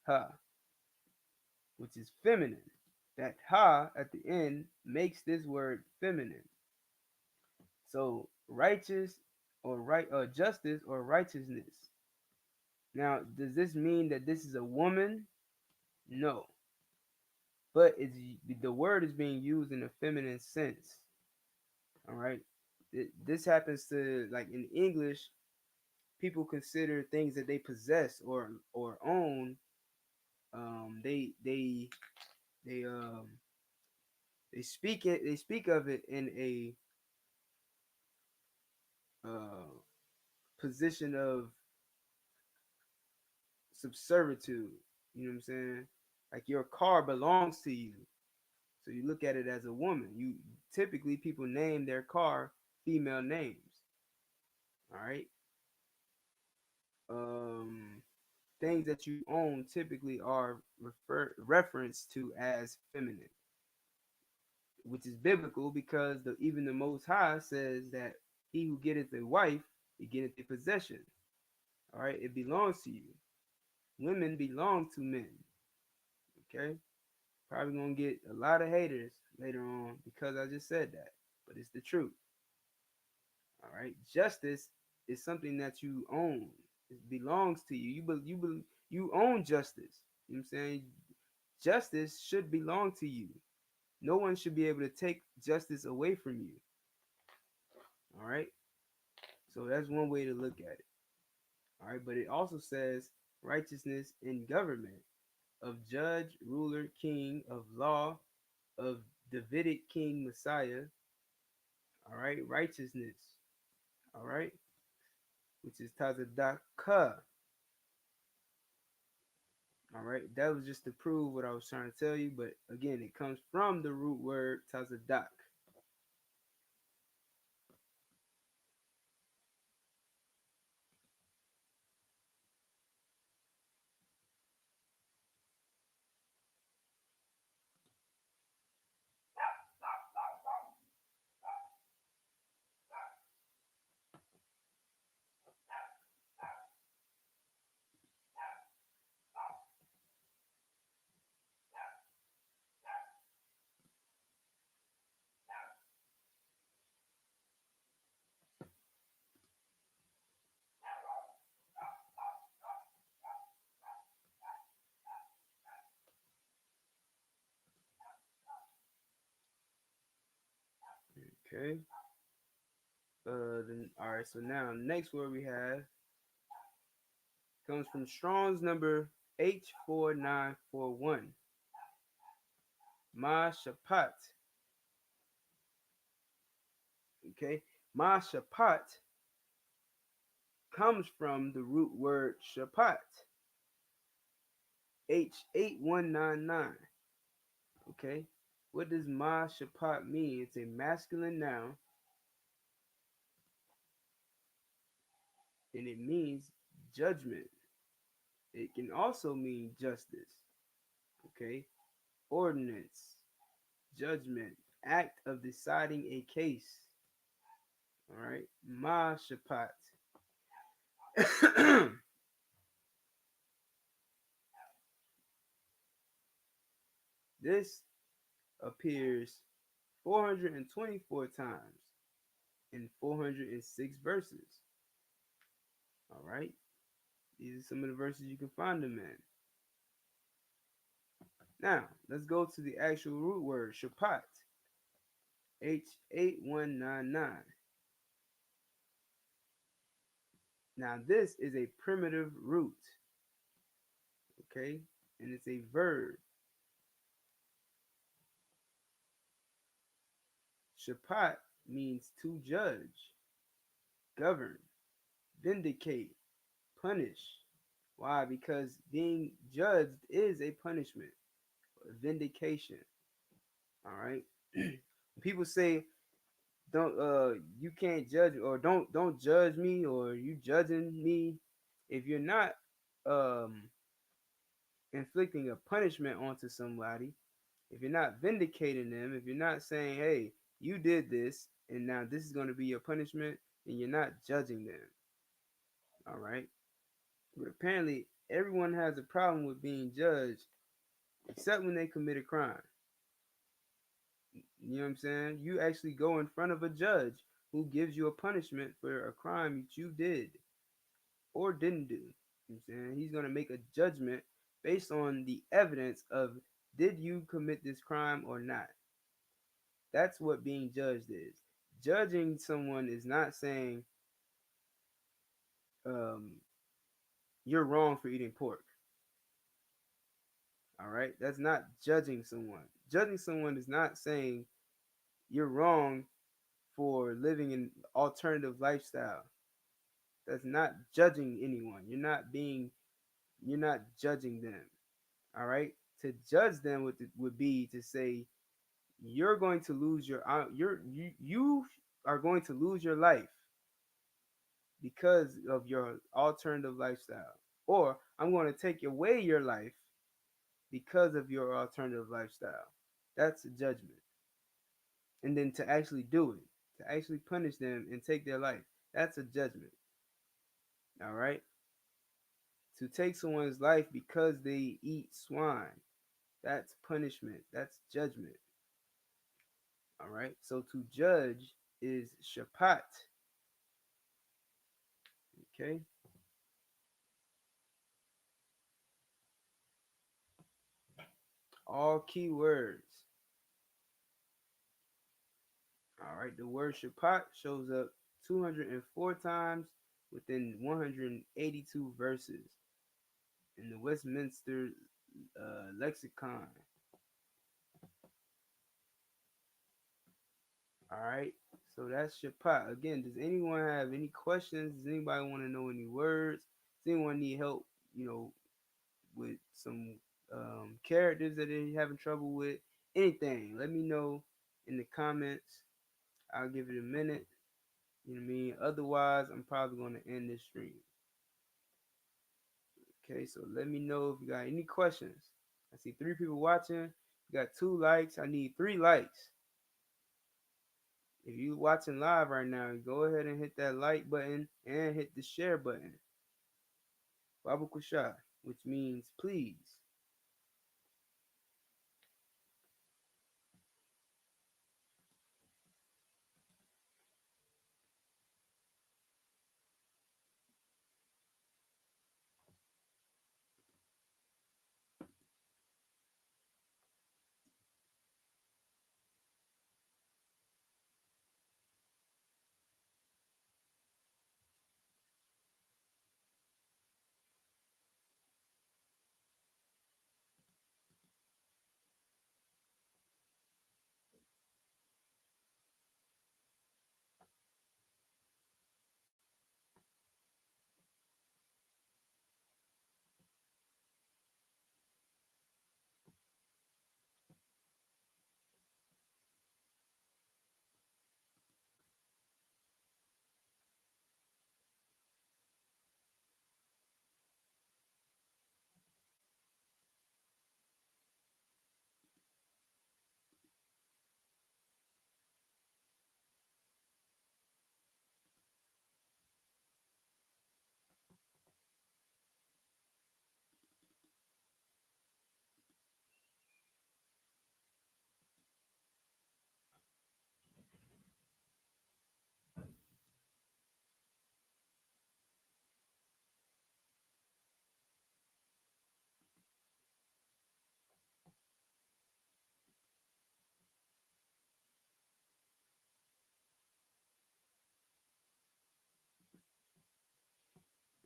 Ha, which is feminine. That Ha at the end makes this word feminine. So righteous or right or justice or righteousness. Now, does this mean that this is a woman? No. But it's the word is being used in a feminine sense. All right. This happens to, like, in English, people consider things that they possess or own. They they they speak of it in a uh, position of subservitude. You know what I'm saying? Like your car belongs to you, so you look at it as a woman. You typically people name their car female names. All right. Um, things that you own typically are referenced to as feminine, which is biblical because even the Most High says that he who getteth a wife, he getteth a possession. All right, it belongs to you. Women belong to men. Okay, probably gonna get a lot of haters later on because I just said that, but it's the truth. All right, justice is something that you own. It belongs to you. You own justice. You know what I'm saying? Justice should belong to you. No one should be able to take justice away from you. All right. So that's one way to look at it. All right. But it also says righteousness in government, of judge, ruler, king, of law, of Davidic king Messiah. All right. Righteousness. All right. Which is Tazadaka. All right. That was just to prove what I was trying to tell you. But again, it comes from the root word Tazadak. Okay. Then all right. So now next word we have comes from Strong's number H4941. Ma Shapat. Okay. Ma Shapat comes from the root word Shapat. H8199. Okay. What does Ma Shapat mean? It's a masculine noun and it means judgment. It can also mean justice, okay? Ordinance, judgment, act of deciding a case. All right, Mashapat. This appears 424 times in 406 verses. All right, these are some of the verses you can find them in. Now, let's go to the actual root word, shapat, H8199. Now, this is a primitive root, okay? And it's a verb. Shapat means to judge, govern, vindicate, punish. Why? Because being judged is a punishment, a vindication. All right. People say, don't you can't judge, or don't judge me, or you judging me if you're not um inflicting a punishment onto somebody, if you're not vindicating them, if you're not saying, hey, you did this and now this is going to be your punishment, then you're not judging them. All right. But apparently everyone has a problem with being judged except when they commit a crime. You know what I'm saying? You actually go in front of a judge who gives you a punishment for a crime that you did or didn't do. You know what I'm saying? He's going to make a judgment based on the evidence of, did you commit this crime or not? That's what being judged is. Judging someone is not saying um, you're wrong for eating pork. All right? That's not judging someone. Judging someone is not saying you're wrong for living an alternative lifestyle. That's not judging anyone. You're not judging them. All right? To judge them would be to say you're going to lose you are going to lose your life because of your alternative lifestyle. Or I'm going to take away your life because of your alternative lifestyle. That's a judgment. And then to actually do it, to actually punish them and take their life, that's a judgment. All right? To take someone's life because they eat swine, that's punishment. That's judgment. All right? So to judge is shapat. Okay? All keywords. All right, the word shapat shows up 204 times within 182 verses in the Westminster lexicon. All right, so that's shapat. Again, does anyone have any questions? Does anybody want to know any words? Does anyone need help, with some characters that they're having trouble with? Anything, let me know in the comments. I'll give it a minute. You know what I mean? Otherwise, I'm probably going to end this stream. Okay, so let me know if you got any questions. I see 3 people watching. You got 2 likes. I need 3 likes. If you watching live right now, go ahead and hit that like button and hit the share button. Babu Kusha, which means please.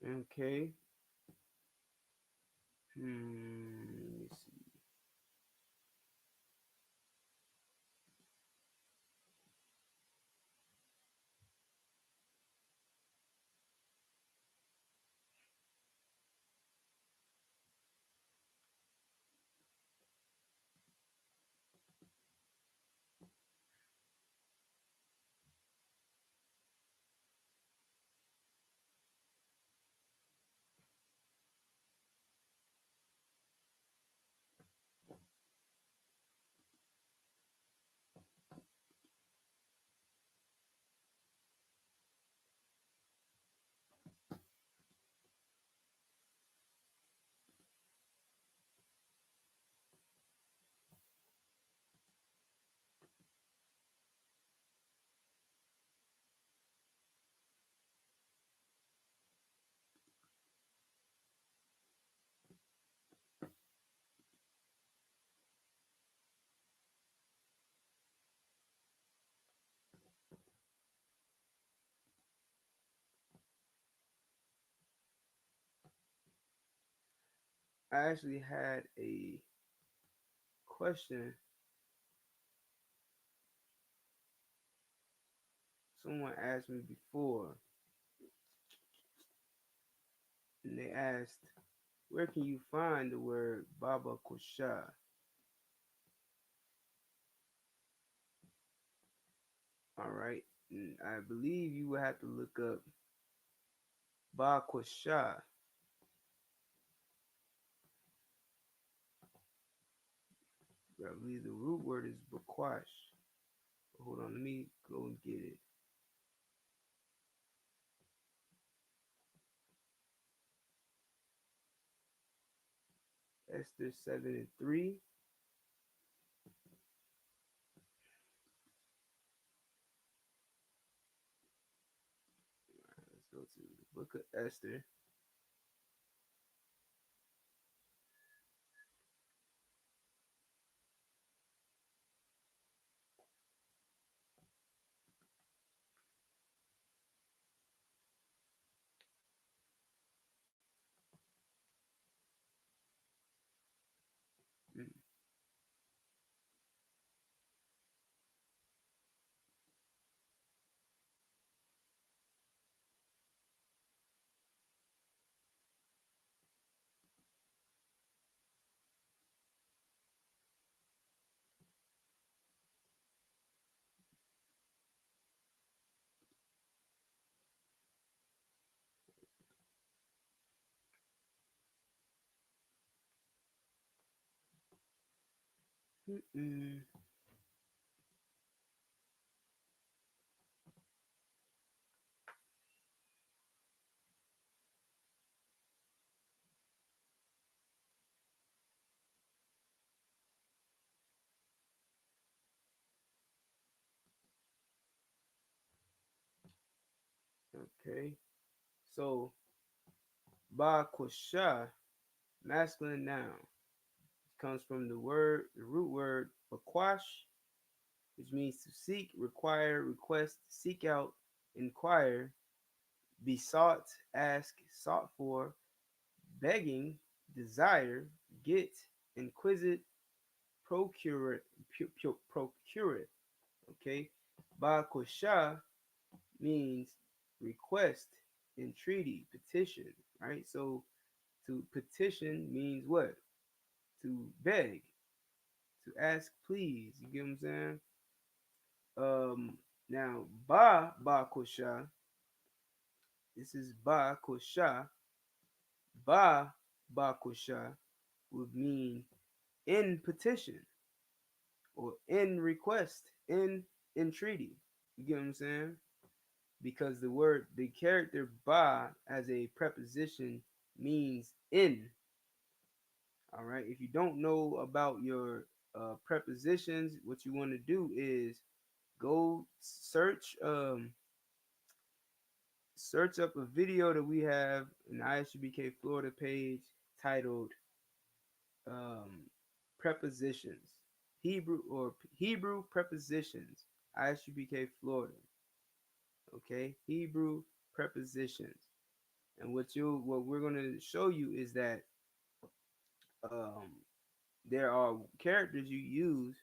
Okay. Let me see. I actually had a question. Someone asked me before, and they asked, where can you find the word Baba Kosha? All right. And I believe you would have to look up Ba Kosha. I believe the root word is Bakwash. Hold on, let me go and get it. Esther 7:3. Let's go to the book of Esther. Mm, mm. Okay. So Ba Kosha, masculine noun, comes from the root word Bakwash, which means to seek, require, request, seek out, inquire, be sought, ask, sought for, begging, desire, get, inquisit, procure it, procure it. Okay, Ba Kosha means request, entreaty, petition. Right. So to petition means what? To beg, to ask, please. You get what I'm saying? Now Ba Kosha. This is Ba Kosha. Ba Kosha would mean in petition or in request, in entreaty. You get what I'm saying? Because the character ba as a preposition means in. All right. If you don't know about your prepositions, what you want to do is go search up a video that we have in the I.S.U.P.K Florida page titled prepositions, Hebrew prepositions, I.S.U.P.K Florida. Okay, Hebrew prepositions. And what we're gonna show you is that um, there are characters you use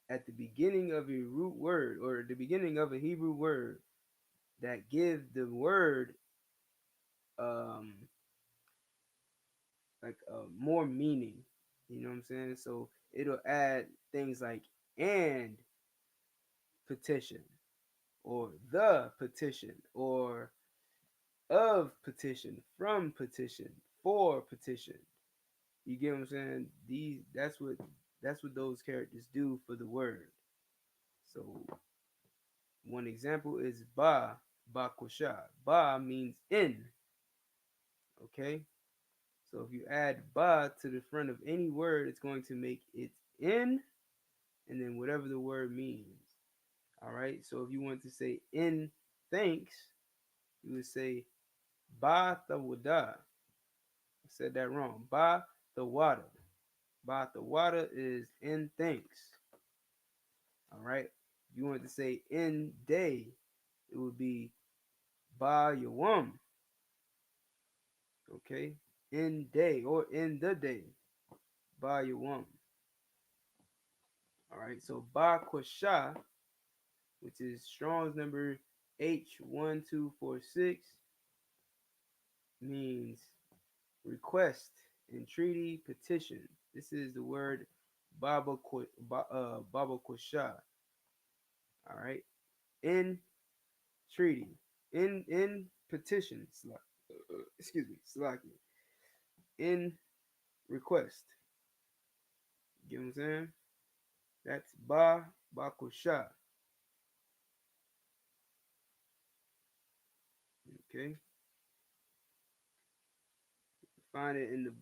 at the beginning of a root word or the beginning of a Hebrew word that give the word um, like more meaning. You know what I'm saying? So it'll add things like and petition or the petition or of petition, from petition, for petition. You get what I'm saying? These that's what those characters do for the word. So one example is ba kosha. Ba means in. Okay? So if you add ba to the front of any word, it's going to make it in and then whatever the word means. All right? So if you want to say in thanks, you would say ba tawada. I said that wrong. Ba the water. Ba the water is in thanks. All right. If you want to say in day, it would be ba yawam. Okay. In day or in the day. Ba yawam. All right. So ba kwasha, which is Strong's number H1246, means request, entreaty, petition. This is the word Baba Kwasha. All right. In treaty. In petition. Excuse me. Slaki. In request. You know what I'm saying? That's Bakusha. Okay. Find it in the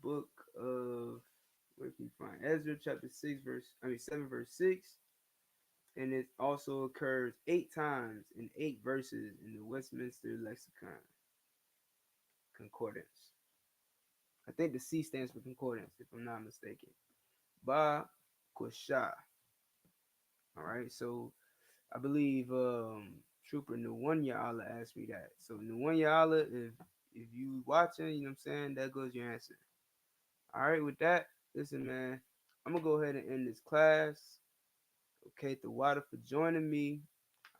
book of where can you find Ezra chapter 7 verse 6. And it also occurs 8 times in 8 verses in the Westminster Lexicon Concordance. I think the C stands for concordance, if I'm not mistaken. Ba Kusha. All right, so I believe Trooper Nwanya Allah asked me that. So Nwanya Allah, if you watching, you know what I'm saying, that goes your answer. All right, with that, listen, man, I'm gonna go ahead and end this class. Okay, the water for joining me.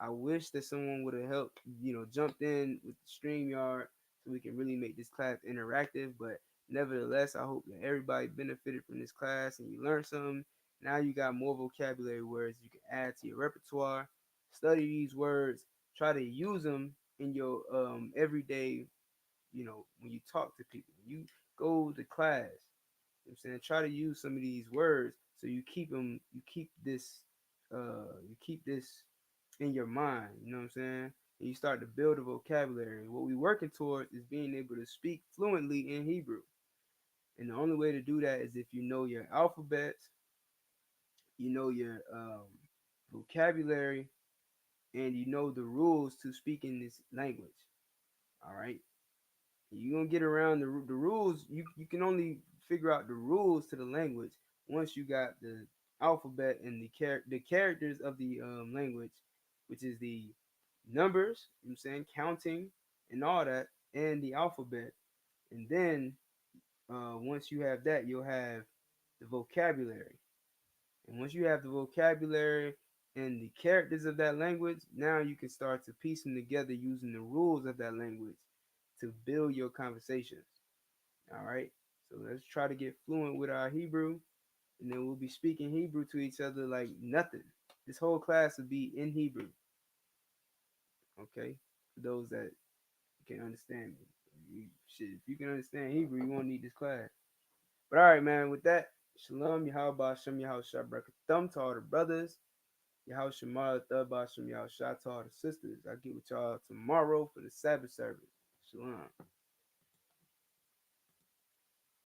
I wish that someone would have helped, jumped in with the StreamYard so we can really make this class interactive. But nevertheless, I hope that everybody benefited from this class and you learned something. Now you got more vocabulary words you can add to your repertoire. Study these words. Try to use them in your everyday, when you talk to people. When you go to class. I'm saying try to use some of these words so you keep them. You keep this in your mind. You know what I'm saying? And you start to build a vocabulary. What we're working towards is being able to speak fluently in Hebrew. And the only way to do that is if you know your alphabets, you know your vocabulary, and you know the rules to speak in this language. All right. You're gonna get around the rules. You can only figure out the rules to the language once you got the alphabet and the characters of the language, which is the numbers. You know what I'm saying, counting and all that, and the alphabet. And then once you have that, you'll have the vocabulary. And once you have the vocabulary and the characters of that language, now you can start to piece them together using the rules of that language to build your conversations. All right. So let's try to get fluent with our Hebrew, and then we'll be speaking Hebrew to each other like nothing. This whole class will be in Hebrew. Okay. For those that can understand me. If you can understand Hebrew, you won't need this class. But all right, man. With that, Shalom, Yahweh, Shem, Yahweh, Thumb to all the brothers. Yahweh Shemar, Thubba, Shem, Yahweh, to all the sisters. I'll get with y'all tomorrow for the Sabbath service. Shalom.